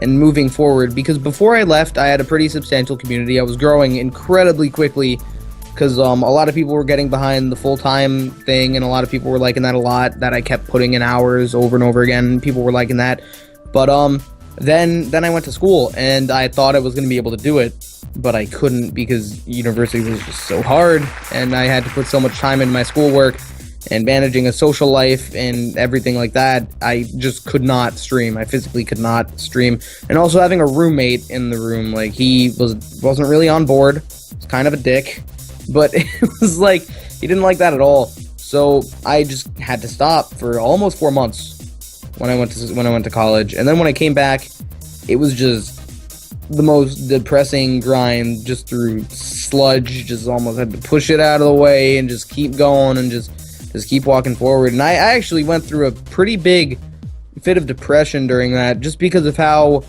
and moving forward, because before I left I had a pretty substantial community. I was growing incredibly quickly because a lot of people were getting behind the full-time thing, and a lot of people were liking that a lot, that I kept putting in hours over and over again. People were liking that. But then I went to school, and I thought I was going to be able to do it, but I couldn't, because university was just so hard, and I had to put so much time into my schoolwork and managing a social life and everything like that. I just could not stream. I physically could not stream. And also having a roommate in the room, like, he wasn't really on board. He's kind of a dick, but it was like, he didn't like that at all. So I just had to stop for almost 4 months when I went to college. And then when I came back, it was just the most depressing grind, just through sludge. Just almost had to push it out of the way and just keep going and just keep walking forward. And I actually went through a pretty big fit of depression during that, just because of how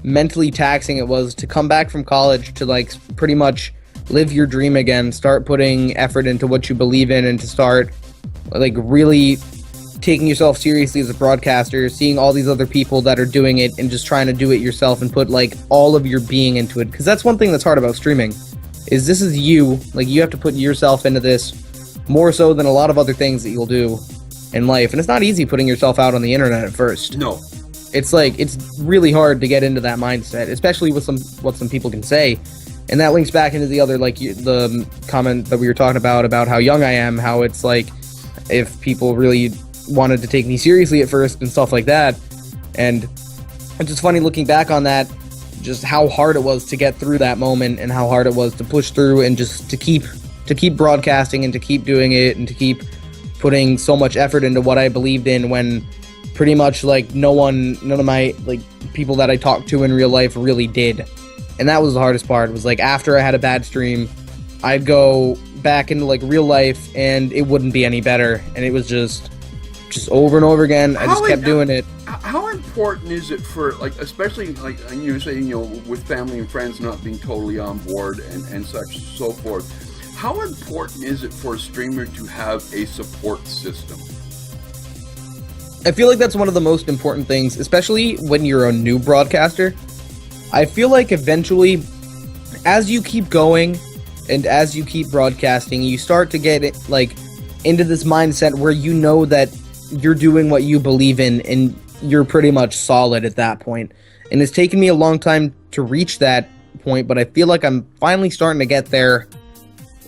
mentally taxing it was to come back from college to, like, pretty much live your dream again, start putting effort into what you believe in, and to start, like, really taking yourself seriously as a broadcaster, seeing all these other people that are doing it and just trying to do it yourself and put, like, all of your being into it. Because that's one thing that's hard about streaming, is this is you. Like, you have to put yourself into this more so than a lot of other things that you'll do in life. And it's not easy putting yourself out on the internet at first. No. It's like, it's really hard to get into that mindset, especially with what some people can say. And that links back into the other, like, the comment that we were talking about how young I am, how it's like, if people really wanted to take me seriously at first and stuff like that. And it's just funny looking back on that, just how hard it was to get through that moment, and how hard it was to push through, and just to keep broadcasting, and to keep doing it, and to keep putting so much effort into what I believed in, when pretty much, like, none of my, like, people that I talked to in real life really did. And that was the hardest part, was, like, after I had a bad stream, I'd go back into, like, real life, and it wouldn't be any better, and it was just over and over again. I just kept doing it. How important is it for, like, especially, like, you say, with family and friends not being totally on board and such, so forth, how important is it for a streamer to have a support system? I feel like that's one of the most important things, especially when you're a new broadcaster. I feel like eventually, as you keep going and as you keep broadcasting, you start to get it, like, into this mindset where you know that you're doing what you believe in, and you're pretty much solid at that point. And it's taken me a long time to reach that point, but I feel like I'm finally starting to get there.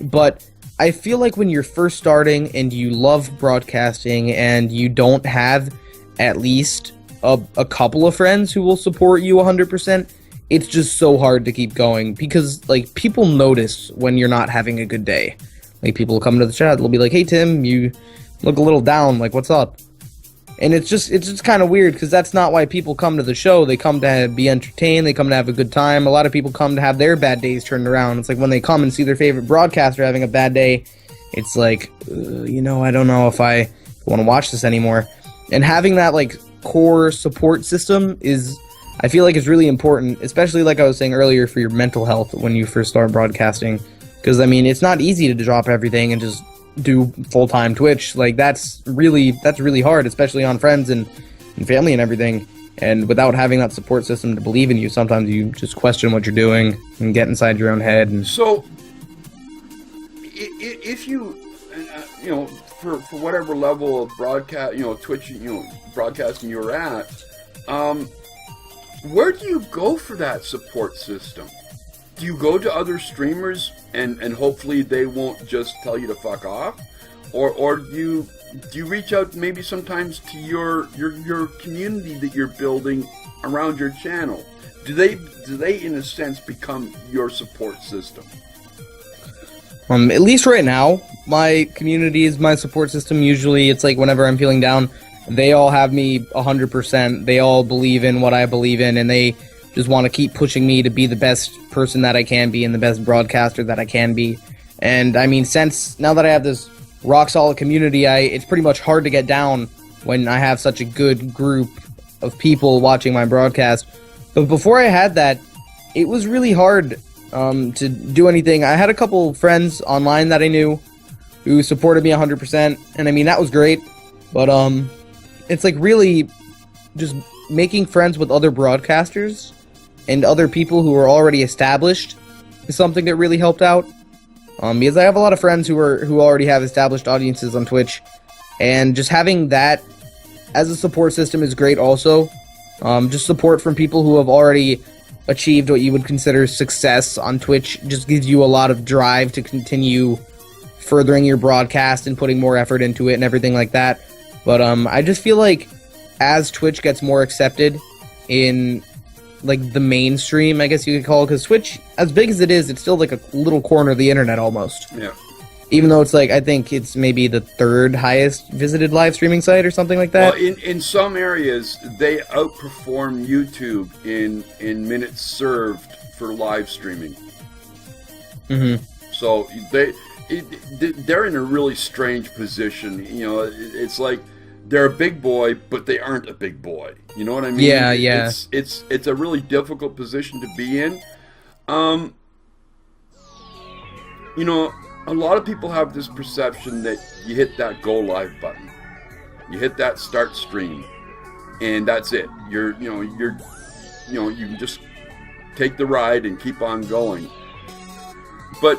But I feel like when you're first starting and you love broadcasting and you don't have at least a couple of friends who will support you 100%, it's just so hard to keep going, because, like, people notice when you're not having a good day. Like, people will come to the chat, they'll be like, "Hey Tim, you look a little down, like, what's up?" And it's just kind of weird, because that's not why people come to the show. They come to be entertained, they come to have a good time. A lot of people come to have their bad days turned around. It's like when they come and see their favorite broadcaster having a bad day, it's like, I don't know if I want to watch this anymore. And having that like core support system is, I feel like, is really important, especially like I was saying earlier, for your mental health when you first start broadcasting. Because I mean, it's not easy to drop everything and just do full-time Twitch. Like that's really hard, especially on friends and family and everything. And without having that support system to believe in you, sometimes you just question what you're doing and get inside your own head. And so, if you, you know, for whatever level of broadcast, you know, Twitch, you know, broadcasting you're at, where do you go for that support system? Do you go to other streamers and hopefully they won't just tell you to fuck off, or do you reach out maybe sometimes to your community that you're building around your channel? Do they in a sense become your support system? At least right now, my community is my support system. Usually it's like whenever I'm feeling down, they all have me 100%. They all believe in what I believe in, and they just want to keep pushing me to be the best person that I can be and the best broadcaster that I can be. And I mean, since now that I have this rock solid community, it's pretty much hard to get down when I have such a good group of people watching my broadcast. But before I had that, it was really hard to do anything. I had a couple friends online that I knew who supported me 100%, and I mean, that was great. But it's like really just making friends with other broadcasters and other people who are already established is something that really helped out. Because I have a lot of friends who already have established audiences on Twitch, and just having that as a support system is great also. Just support from people who have already achieved what you would consider success on Twitch just gives you a lot of drive to continue furthering your broadcast and putting more effort into it and everything like that. But I just feel like as Twitch gets more accepted in like the mainstream, I guess you could call it, because Twitch, as big as it is, it's still like a little corner of the internet almost. Yeah. Even though it's like, I think it's maybe the third highest visited live streaming site or something like that. Well, in some areas, they outperform YouTube in minutes served for live streaming. Mm-hmm. So they're in a really strange position. You know, it's like they're a big boy, but they aren't a big boy. You know what I mean? Yeah, yeah. It's a really difficult position to be in. You know, a lot of people have this perception that you hit that go live button, you hit that start stream, and that's it. You can just take the ride and keep on going. But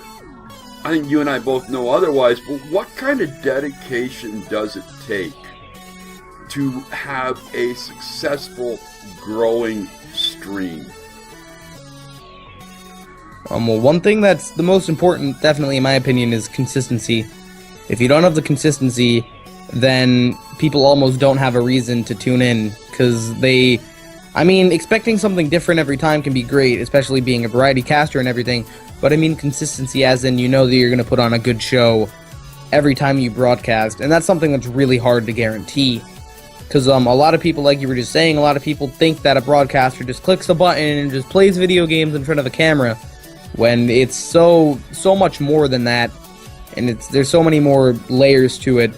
I think you and I both know otherwise. But what kind of dedication does it take to have a successful, growing stream? Well, one thing that's the most important, definitely in my opinion, is consistency. If you don't have the consistency, then people almost don't have a reason to tune in, because expecting something different every time can be great, especially being a variety caster and everything, but I mean consistency as in you know that you're going to put on a good show every time you broadcast, and that's something that's really hard to guarantee. Because a lot of people, like you were just saying, a lot of people think that a broadcaster just clicks a button and just plays video games in front of a camera, when it's so much more than that, and there's so many more layers to it.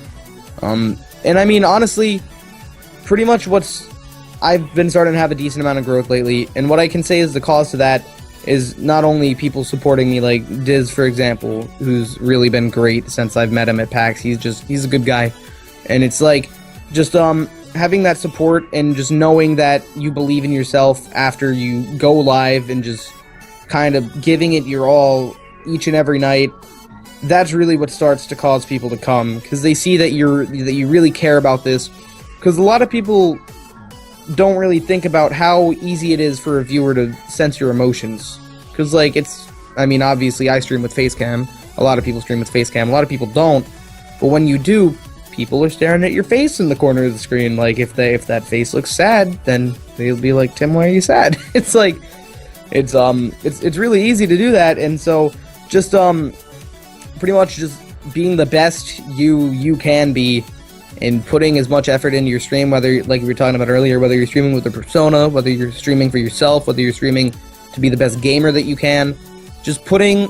And I mean, honestly, pretty much I've been starting to have a decent amount of growth lately, and what I can say is the cause to that is not only people supporting me, like Diz, for example, who's really been great since I've met him at PAX. He's a good guy, and it's like just having that support and just knowing that you believe in yourself after you go live and just kind of giving it your all each and every night. That's really what starts to cause people to come, because they see that you really care about this. Because a lot of people don't really think about how easy it is for a viewer to sense your emotions. Because like obviously I stream with Facecam. A lot of people stream with Facecam. A lot of people don't. But when you do, people are staring at your face in the corner of the screen. Like if that face looks sad, then they'll be like, "Tim, why are you sad?" It's like it's really easy to do that, and so just pretty much just being the best you can be, and putting as much effort into your stream, whether, like we were talking about earlier, whether you're streaming with a persona, whether you're streaming for yourself, whether you're streaming to be the best gamer that you can, just putting,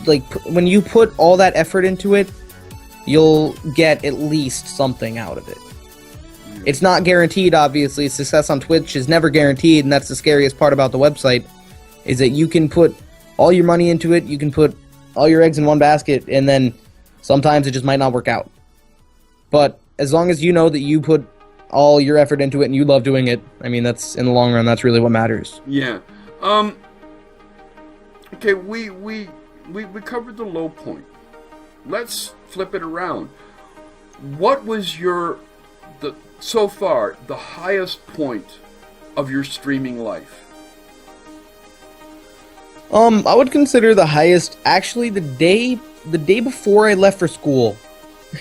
like, when you put all that effort into it, you'll get at least something out of it. It's not guaranteed, obviously. Success on Twitch is never guaranteed, and that's the scariest part about the website, is that you can put all your money into it, you can put all your eggs in one basket, and then sometimes it just might not work out. But as long as you know that you put all your effort into it and you love doing it, I mean, that's, in the long run, that's really what matters. Yeah. Okay, we covered the low point. Let's flip it around. What was so far the highest point of your streaming life? I would consider the highest actually the day before I left for school.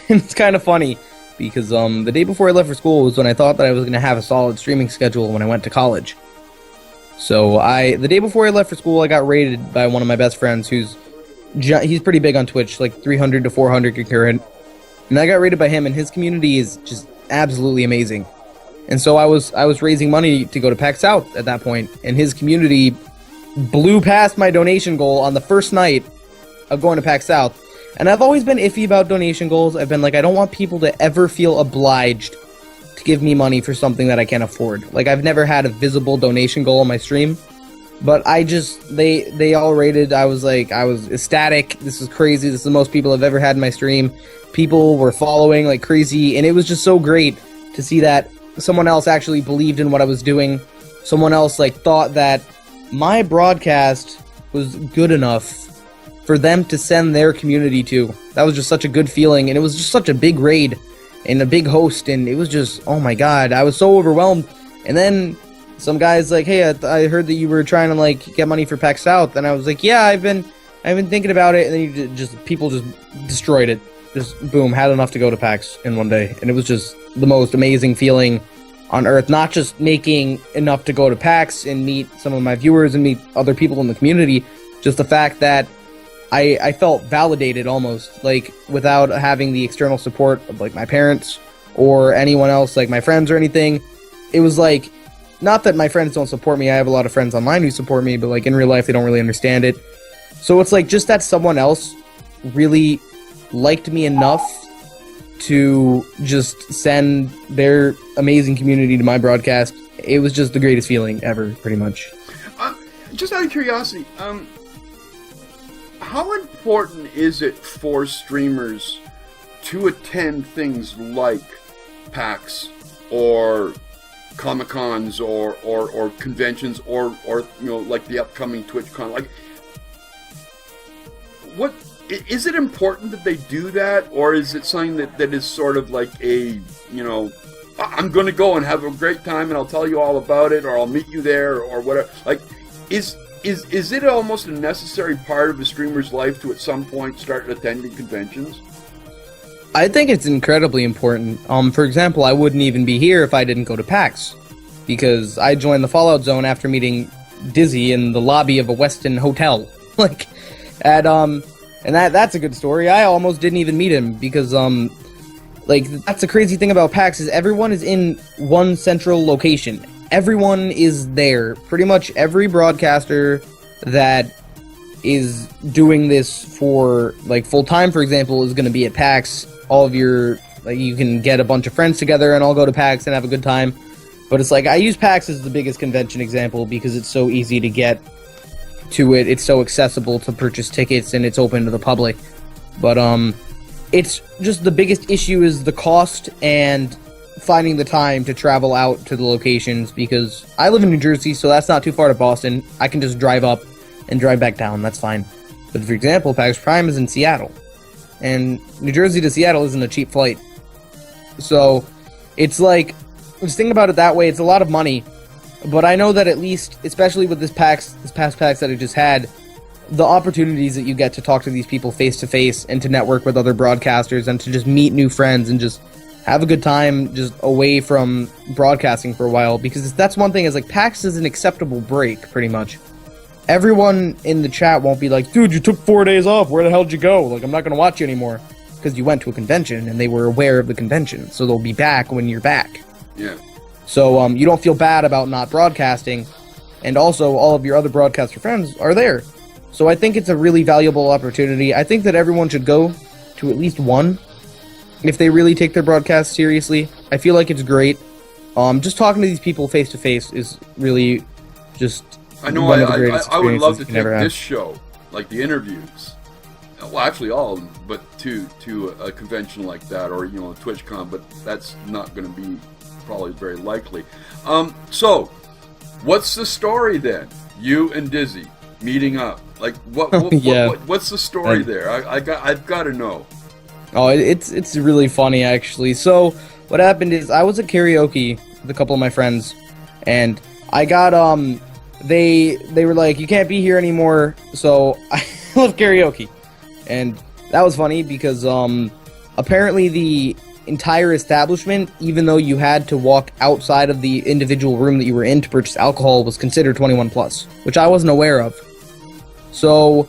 It's kind of funny because the day before I left for school was when I thought that I was going to have a solid streaming schedule when I went to college. So the day before I left for school, I got raided by one of my best friends who's he's pretty big on Twitch, like 300 to 400 concurrent. And I got raided by him, and his community is just absolutely amazing. And so I was raising money to go to PAX South at that point, and his community blew past my donation goal on the first night of going to PAX South. And I've always been iffy about donation goals. I've been like, I don't want people to ever feel obliged to give me money for something that I can't afford. Like, I've never had a visible donation goal on my stream, but they all rated. I was ecstatic. This is crazy. This is the most people I've ever had in my stream. People were following like crazy, and it was just so great to see that someone else actually believed in what I was doing. Someone else like thought that my broadcast was good enough for them to send their community to. That was just such a good feeling, and it was just such a big raid and a big host, and it was just, oh my god, I was so overwhelmed. And then some guy's like, hey, I heard that you were trying to like get money for PAX South, and I was like, yeah, I've been thinking about it. And then people just destroyed it. Just boom, had enough to go to PAX in one day, and it was just the most amazing feeling on earth. Not just making enough to go to PAX and meet some of my viewers and meet other people in the community, just the fact that I felt validated almost, like without having the external support of like my parents or anyone else, like my friends or anything. It was like, not that my friends don't support me, I have a lot of friends online who support me, but like in real life they don't really understand it. So it's like just that someone else really liked me enough to just send their amazing community to my broadcast. It was just the greatest feeling ever, pretty much. Just out of curiosity, how important is it for streamers to attend things like PAX or Comic-Cons or conventions or you know, like the upcoming TwitchCon? Like, what is it important that they do that, or is it something that is sort of like a, you know, I'm going to go and have a great time and I'll tell you all about it, or I'll meet you there, or whatever? Like, is it almost a necessary part of a streamer's life to at some point start attending conventions? I think it's incredibly important. For example, I wouldn't even be here if I didn't go to PAX, because I joined the Fallout Zone after meeting Dizzy in the lobby of a Westin hotel. Like, and that's a good story. I almost didn't even meet him because like, that's the crazy thing about PAX is everyone is in one central location. Everyone is there. Pretty much every broadcaster that is doing this for like full time, for example, is going to be at PAX. All of your, like, you can get a bunch of friends together and all go to PAX and have a good time. But it's like, I use PAX as the biggest convention example because it's so easy to get to it. It's so accessible to purchase tickets and it's open to the public. But it's just the biggest issue is the cost and finding the time to travel out to the locations, because I live in New Jersey, so that's not too far to Boston. I can just drive up and drive back down, that's fine. But for example, PAX Prime is in Seattle, and New Jersey to Seattle isn't a cheap flight. So it's like, just think about it that way, it's a lot of money. But I know that at least, especially with this past PAX that I just had, the opportunities that you get to talk to these people face to face and to network with other broadcasters and to just meet new friends and just have a good time just away from broadcasting for a while, because that's one thing is like PAX is an acceptable break pretty much. Everyone in the chat won't be like, dude, you took 4 days off, where the hell did you go? Like, I'm not going to watch you anymore, because you went to a convention and they were aware of the convention, so they'll be back when you're back. Yeah. So you don't feel bad about not broadcasting, and also all of your other broadcaster friends are there. So I think it's a really valuable opportunity. I think that everyone should go to at least one if they really take their broadcast seriously. I feel like it's great. just talking to these people face to face is really just I know one of the greatest I would love experiences to you take can ever have. this show, like the interviews. Well, actually all of them, but to a convention like that, or a TwitchCon, but that's not going to be probably very likely. So, what's the story then? You and Dizzy meeting up. Like what's the story there? I've got to know. Oh, it's really funny actually. So what happened is I was at karaoke with a couple of my friends, and I got they were like, you can't be here anymore, so I left karaoke. And that was funny because apparently the entire establishment, even though you had to walk outside of the individual room that you were in to purchase alcohol, was considered 21 plus, which I wasn't aware of. So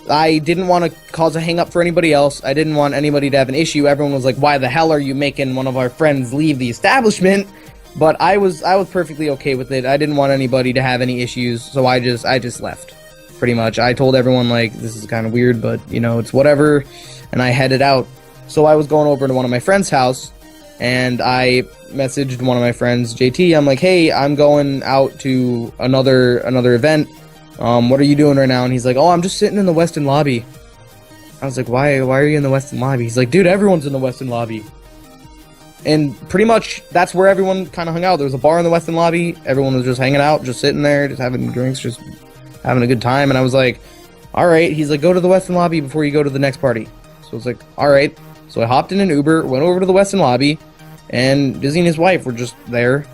I didn't want to cause a hang-up for anybody else. I didn't want anybody to have an issue. Everyone was like, why the hell are you making one of our friends leave the establishment? But I was perfectly okay with it. I didn't want anybody to have any issues, so I just left. Pretty much. I told everyone, like, this is kind of weird, but, it's whatever, and I headed out. So I was going over to one of my friend's house, and I messaged one of my friends, JT. I'm like, hey, I'm going out to another event. What are you doing right now? And he's like, oh, I'm just sitting in the Westin lobby. I was like, why are you in the Westin lobby? He's like, dude, everyone's in the Westin lobby. And pretty much that's where everyone kind of hung out. There was a bar in the Westin lobby. Everyone was just hanging out, just sitting there, just having drinks, just having a good time. And I was like, all right. He's like, go to the Westin lobby before you go to the next party. So I was like, all right. So I hopped in an Uber, went over to the Westin lobby, and Dizzy and his wife were just there.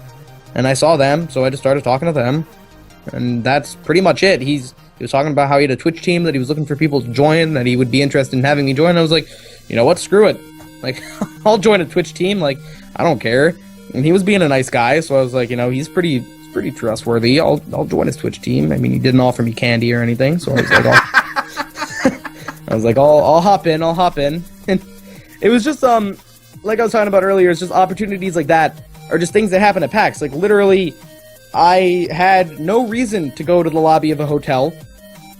And I saw them, so I just started talking to them. And that's pretty much it. He was talking about how he had a Twitch team that he was looking for people to join, that he would be interested in having me join. I was like, you know what? Screw it. Like, I'll join a Twitch team. Like, I don't care. And he was being a nice guy, so I was like, he's pretty trustworthy. I'll join his Twitch team. I mean, he didn't offer me candy or anything, so I was like, I'll hop in. And it was just like I was talking about earlier, it's just opportunities like that are just things that happen at PAX. Like, literally, I had no reason to go to the lobby of a hotel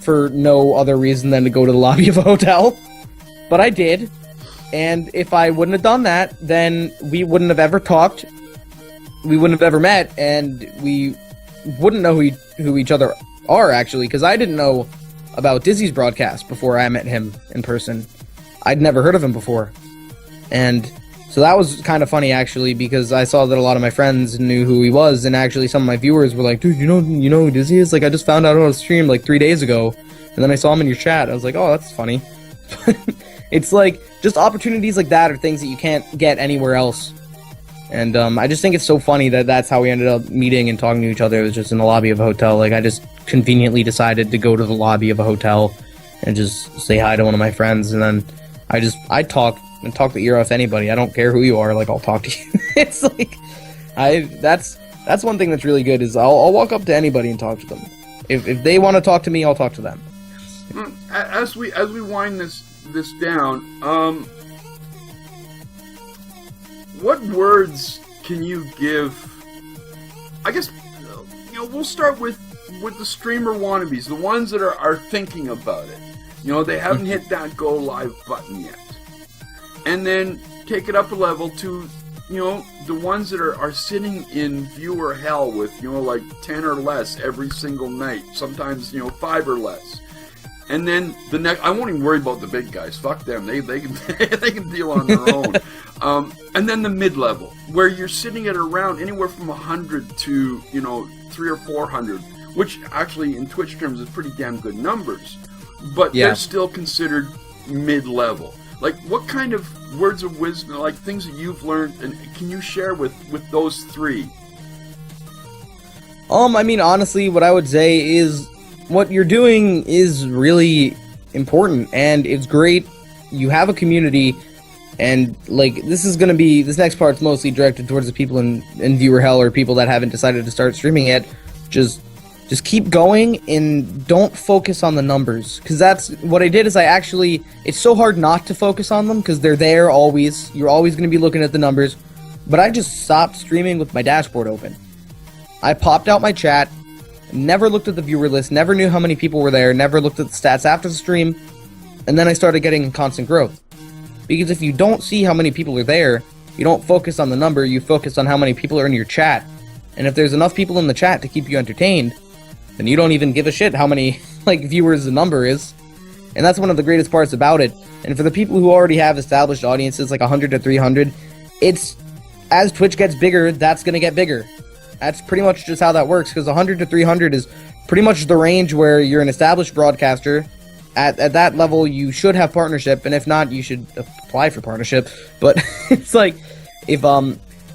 for no other reason than to go to the lobby of a hotel, but I did. And if I wouldn't have done that, then we wouldn't have ever talked, we wouldn't have ever met, and we wouldn't know who each other are, actually, because I didn't know about Dizzy's broadcast before I met him in person. I'd never heard of him before. And so that was kind of funny, actually, because I saw that a lot of my friends knew who he was, and actually some of my viewers were like, dude, you know who Dizzy is? Like, I just found out on a stream like 3 days ago, and then I saw him in your chat. I was like, oh, that's funny. It's like, just opportunities like that are things that you can't get anywhere else. And I just think it's so funny that that's how we ended up meeting and talking to each other. It was just in the lobby of a hotel. Like, I just conveniently decided to go to the lobby of a hotel and just say hi to one of my friends, and then I talk the ear off anybody. I don't care who you are. Like, I'll talk to you. It's like, that's one thing that's really good, is I'll walk up to anybody and talk to them. If they want to talk to me, I'll talk to them. As we wind this down, what words can you give? I guess we'll start with the streamer wannabes, the ones that are thinking about it. They haven't hit that go live button yet. And then take it up a level to, the ones that are sitting in viewer hell with, like 10 or less every single night. Sometimes, 5 or less. And then the next, I won't even worry about the big guys. Fuck them. They can they can deal on their own. And then the mid-level, where you're sitting at around anywhere from 100 to 300 or 400, which actually in Twitch terms is pretty damn good numbers. But they're still considered mid-level. Like, what kind of words of wisdom, like things that you've learned, and can you share with those three? I mean, honestly, what I would say is what you're doing is really important, and it's great. You have a community, and like, this next part's mostly directed towards the people in viewer hell, or people that haven't decided to start streaming yet. Just keep going and don't focus on the numbers, because that's what I did. Is it's so hard not to focus on them because they're there always. You're always going to be looking at the numbers. But I just stopped streaming with my dashboard open. I popped out my chat, never looked at the viewer list, never knew how many people were there, never looked at the stats after the stream, and then I started getting constant growth. Because if you don't see how many people are there, you don't focus on the number, you focus on how many people are in your chat. And if there's enough people in the chat to keep you entertained, then you don't even give a shit how many like viewers the number is. And that's one of the greatest parts about it. And for the people who already have established audiences, like 100 to 300, it's, as Twitch gets bigger, that's going to get bigger. That's pretty much just how that works, because 100 to 300 is pretty much the range where you're an established broadcaster. At that level, you should have partnership, and if not, you should apply for partnership. But it's like, if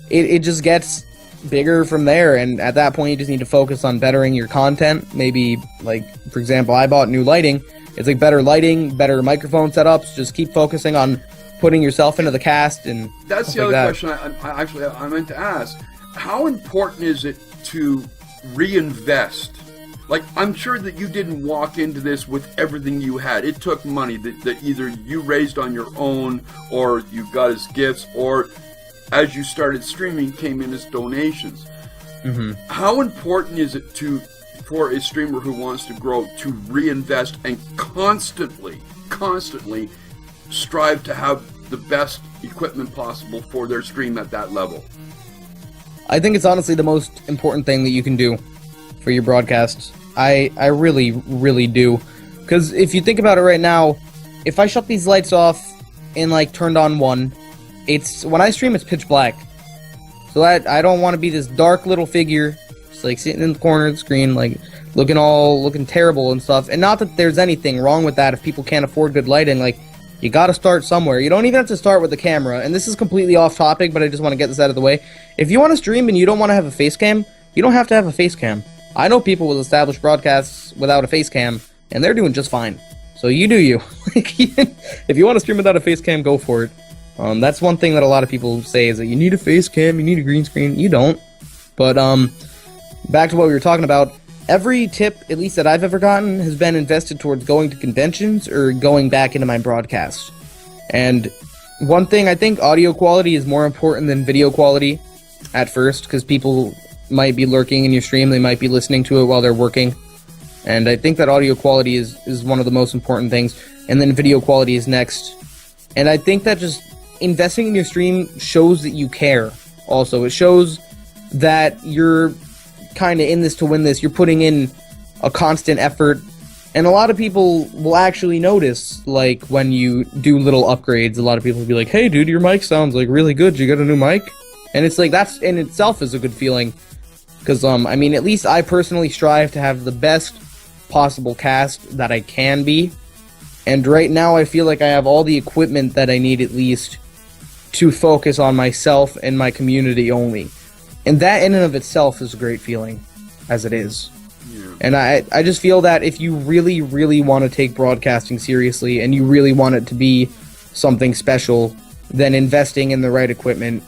it just gets bigger from there, and at that point, you just need to focus on bettering your content. Maybe, like, for example, I bought new lighting. It's like better lighting, better microphone setups. Just keep focusing on putting yourself into the cast, and that's the other question I meant to ask. How important is it to reinvest? Like, I'm sure that you didn't walk into this with everything you had. It took money that either you raised on your own, or you got as gifts, or as you started streaming, came in as donations. Mm-hmm. How important is it for a streamer who wants to grow to reinvest and constantly strive to have the best equipment possible for their stream at that level? I think it's honestly the most important thing that you can do for your broadcasts. I really, really do. Because if you think about it right now, if I shut these lights off and, like, turned on one, when I stream, it's pitch black. So I don't want to be this dark little figure, just, like, sitting in the corner of the screen, like, looking terrible and stuff. And not that there's anything wrong with that if people can't afford good lighting. Like, you gotta start somewhere. You don't even have to start with the camera. And this is completely off topic, but I just want to get this out of the way. If you want to stream and you don't want to have a face cam, you don't have to have a face cam. I know people with established broadcasts without a face cam, and they're doing just fine. So you do you. If you want to stream without a face cam, go for it. That's one thing that a lot of people say, is that you need a face cam, you need a green screen. You don't. But back to what we were talking about. Every tip, at least that I've ever gotten, has been invested towards going to conventions or going back into my broadcast. And one thing, I think audio quality is more important than video quality at first, because people might be lurking in your stream, they might be listening to it while they're working. And I think that audio quality is one of the most important things, and then video quality is next. And I think that just investing in your stream shows that you care. Also, it shows that you're kind of in this to win this. You're putting in a constant effort, and a lot of people will actually notice, like, when you do little upgrades. A lot of people will be like, hey dude, your mic sounds like really good, you got a new mic? And it's like, that's in itself is a good feeling, because I mean, at least I personally strive to have the best possible cast that I can be, and right now I feel like I have all the equipment that I need, at least, to focus on myself and my community only. And that in and of itself is a great feeling, as it is. Yeah. And I just feel that if you really, really want to take broadcasting seriously, and you really want it to be something special, then investing in the right equipment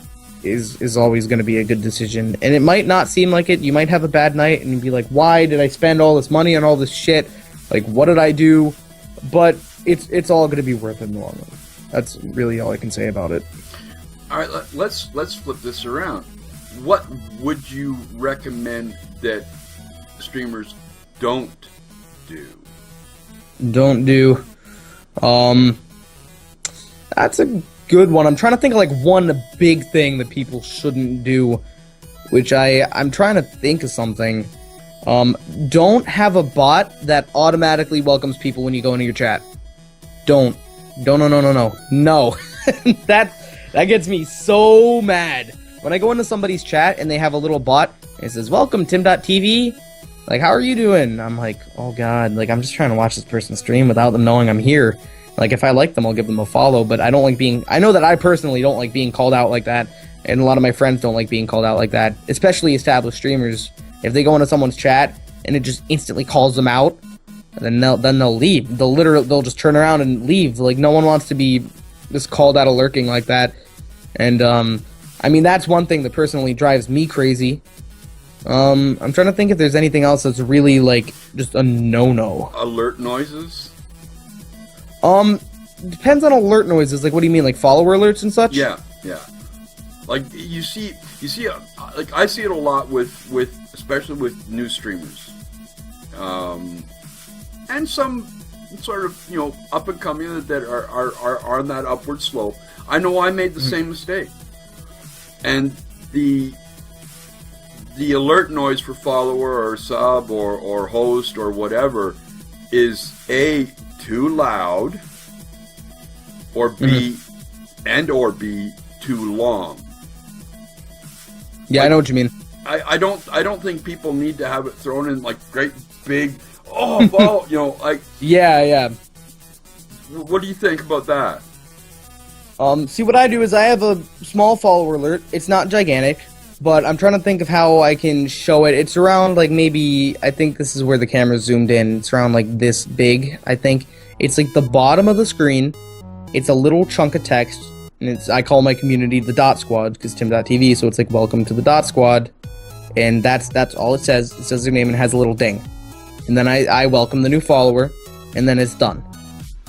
is always going to be a good decision. And it might not seem like it. You might have a bad night and be like, why did I spend all this money on all this shit? Like, what did I do? But it's all going to be worth it in the long run. That's really all I can say about it. All right, let's flip this around. What would you recommend that streamers don't do? Don't do. That's a good one. I'm trying to think of, like, one big thing that people shouldn't do, which I'm trying to think of something. Don't have a bot that automatically welcomes people when you go into your chat. No. That gets me so mad. When I go into somebody's chat and they have a little bot, and it says, welcome, TimDotTV. Like, how are you doing? I'm like, oh god, like, I'm just trying to watch this person stream without them knowing I'm here. Like, if I like them, I'll give them a follow, but I don't like I know that I personally don't like being called out like that, and a lot of my friends don't like being called out like that, especially established streamers. If they go into someone's chat and it just instantly calls them out, then they'll leave. They'll just turn around and leave. Like, no one wants to be just called out of lurking like that. And, I mean, that's one thing that personally drives me crazy. I'm trying to think if there's anything else that's really, like, just a no-no. Alert noises? Depends on alert noises. Like, what do you mean, like follower alerts and such? Yeah. Like, you see, like, I see it a lot especially with new streamers. And some sort of, up and coming that are on that upward slope. I know I made the same mistake. And the alert noise for follower or sub or host or whatever is A, too loud, or B, or B, too long. Yeah, like, I know what you mean. I don't think people need to have it thrown in like great big follow, like Yeah. What do you think about that? See, what I do is I have a small follower alert. It's not gigantic, but I'm trying to think of how I can show it. It's around, like, maybe, I think this is where the camera's zoomed in. It's around, like, this big, I think. It's, like, the bottom of the screen. It's a little chunk of text, and I call my community the Dot Squad, because TimDotTV, so it's, like, welcome to the Dot Squad, and that's all it says. It says their name and has a little ding. And then I welcome the new follower, and then it's done.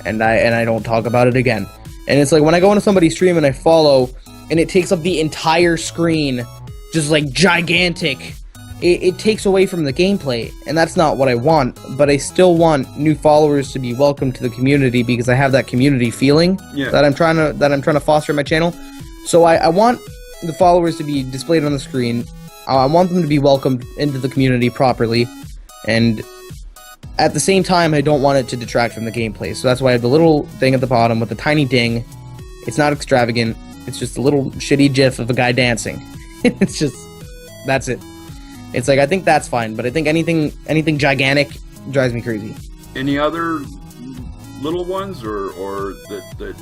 And I don't talk about it again. And it's like when I go into somebody's stream and I follow, and it takes up the entire screen, just like gigantic, it takes away from the gameplay, and that's not what I want. But I still want new followers to be welcome to the community, because I have that community feeling that I'm trying to foster in my channel. So I want the followers to be displayed on the screen. I want them to be welcomed into the community properly, and at the same time, I don't want it to detract from the gameplay. So that's why I have the little thing at the bottom with the tiny ding. It's not extravagant. It's just a little shitty gif of a guy dancing. It's just, that's it. It's like, I think that's fine, but I think anything gigantic drives me crazy. Any other little ones or that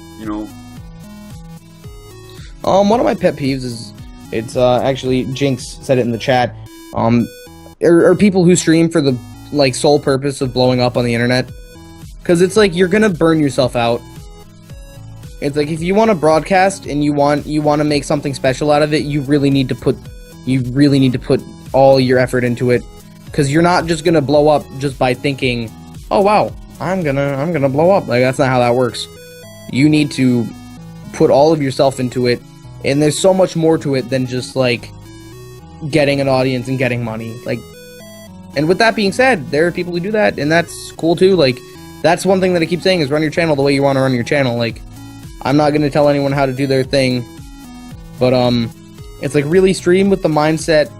one of my pet peeves is, it's actually Jinx said it in the chat. Are people who stream for the like sole purpose of blowing up on the internet, because it's like you're gonna burn yourself out. It's like if you want to broadcast and you want to make something special out of it, you really need to put all your effort into it, because you're not just gonna blow up just by thinking, oh wow, I'm gonna blow up. Like, that's not how that works. You need to put all of yourself into it, and there's so much more to it than just like getting an audience and getting money. Like, and with that being said, there are people who do that, and that's cool too. Like, that's one thing that I keep saying is run your channel the way you want to run your channel. Like, I'm not going to tell anyone how to do their thing, but it's like really stream with the mindset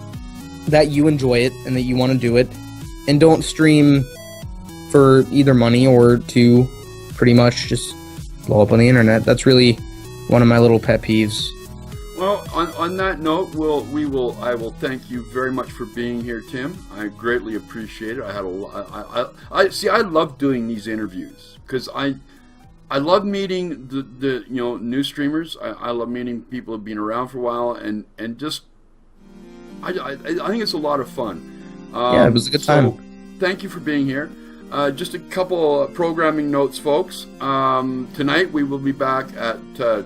that you enjoy it and that you want to do it, and don't stream for either money or to pretty much just blow up on the internet. That's really one of my little pet peeves. Well, on that note, I will thank you very much for being here, Tim. I greatly appreciate it. I had a lot. I love doing these interviews because I love meeting the new streamers. I love meeting people who've been around for a while, and just I think it's a lot of fun. Yeah, it was a good time. So thank you for being here. Just a couple programming notes, folks. Tonight we will be back at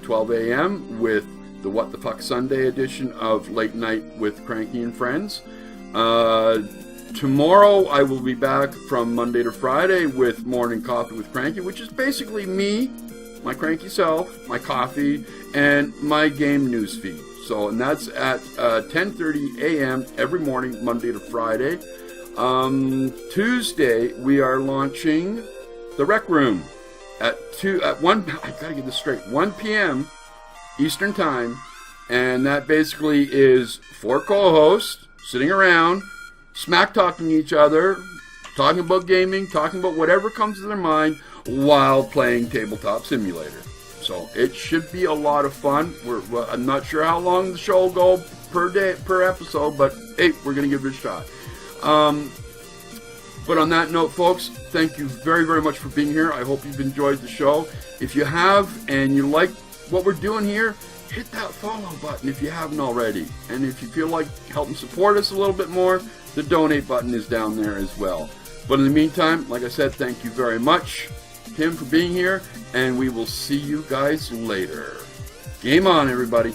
12 a.m. with the What the Fuck Sunday edition of Late Night with Cranky and Friends. Tomorrow I will be back from Monday to Friday with Morning Coffee with Cranky, which is basically me, my cranky self, my coffee, and my game news feed. So, and that's at 10:30 a.m. every morning, Monday to Friday. Tuesday we are launching the Rec Room at 1. I gotta get this straight. 1 p.m. Eastern Time, and that basically is 4 co-hosts sitting around, smack talking each other, talking about gaming, talking about whatever comes to their mind while playing Tabletop Simulator. So it should be a lot of fun. I'm not sure how long the show will go per episode, but hey, we're gonna give it a shot. But on that note, folks, thank you very, very much for being here. I hope you've enjoyed the show. If you have and you like what we're doing here, hit that follow button if you haven't already. And if you feel like helping support us a little bit more, the donate button is down there as well. But in the meantime, like I said, thank you very much, Tim, for being here, and we will see you guys later. Game on, everybody.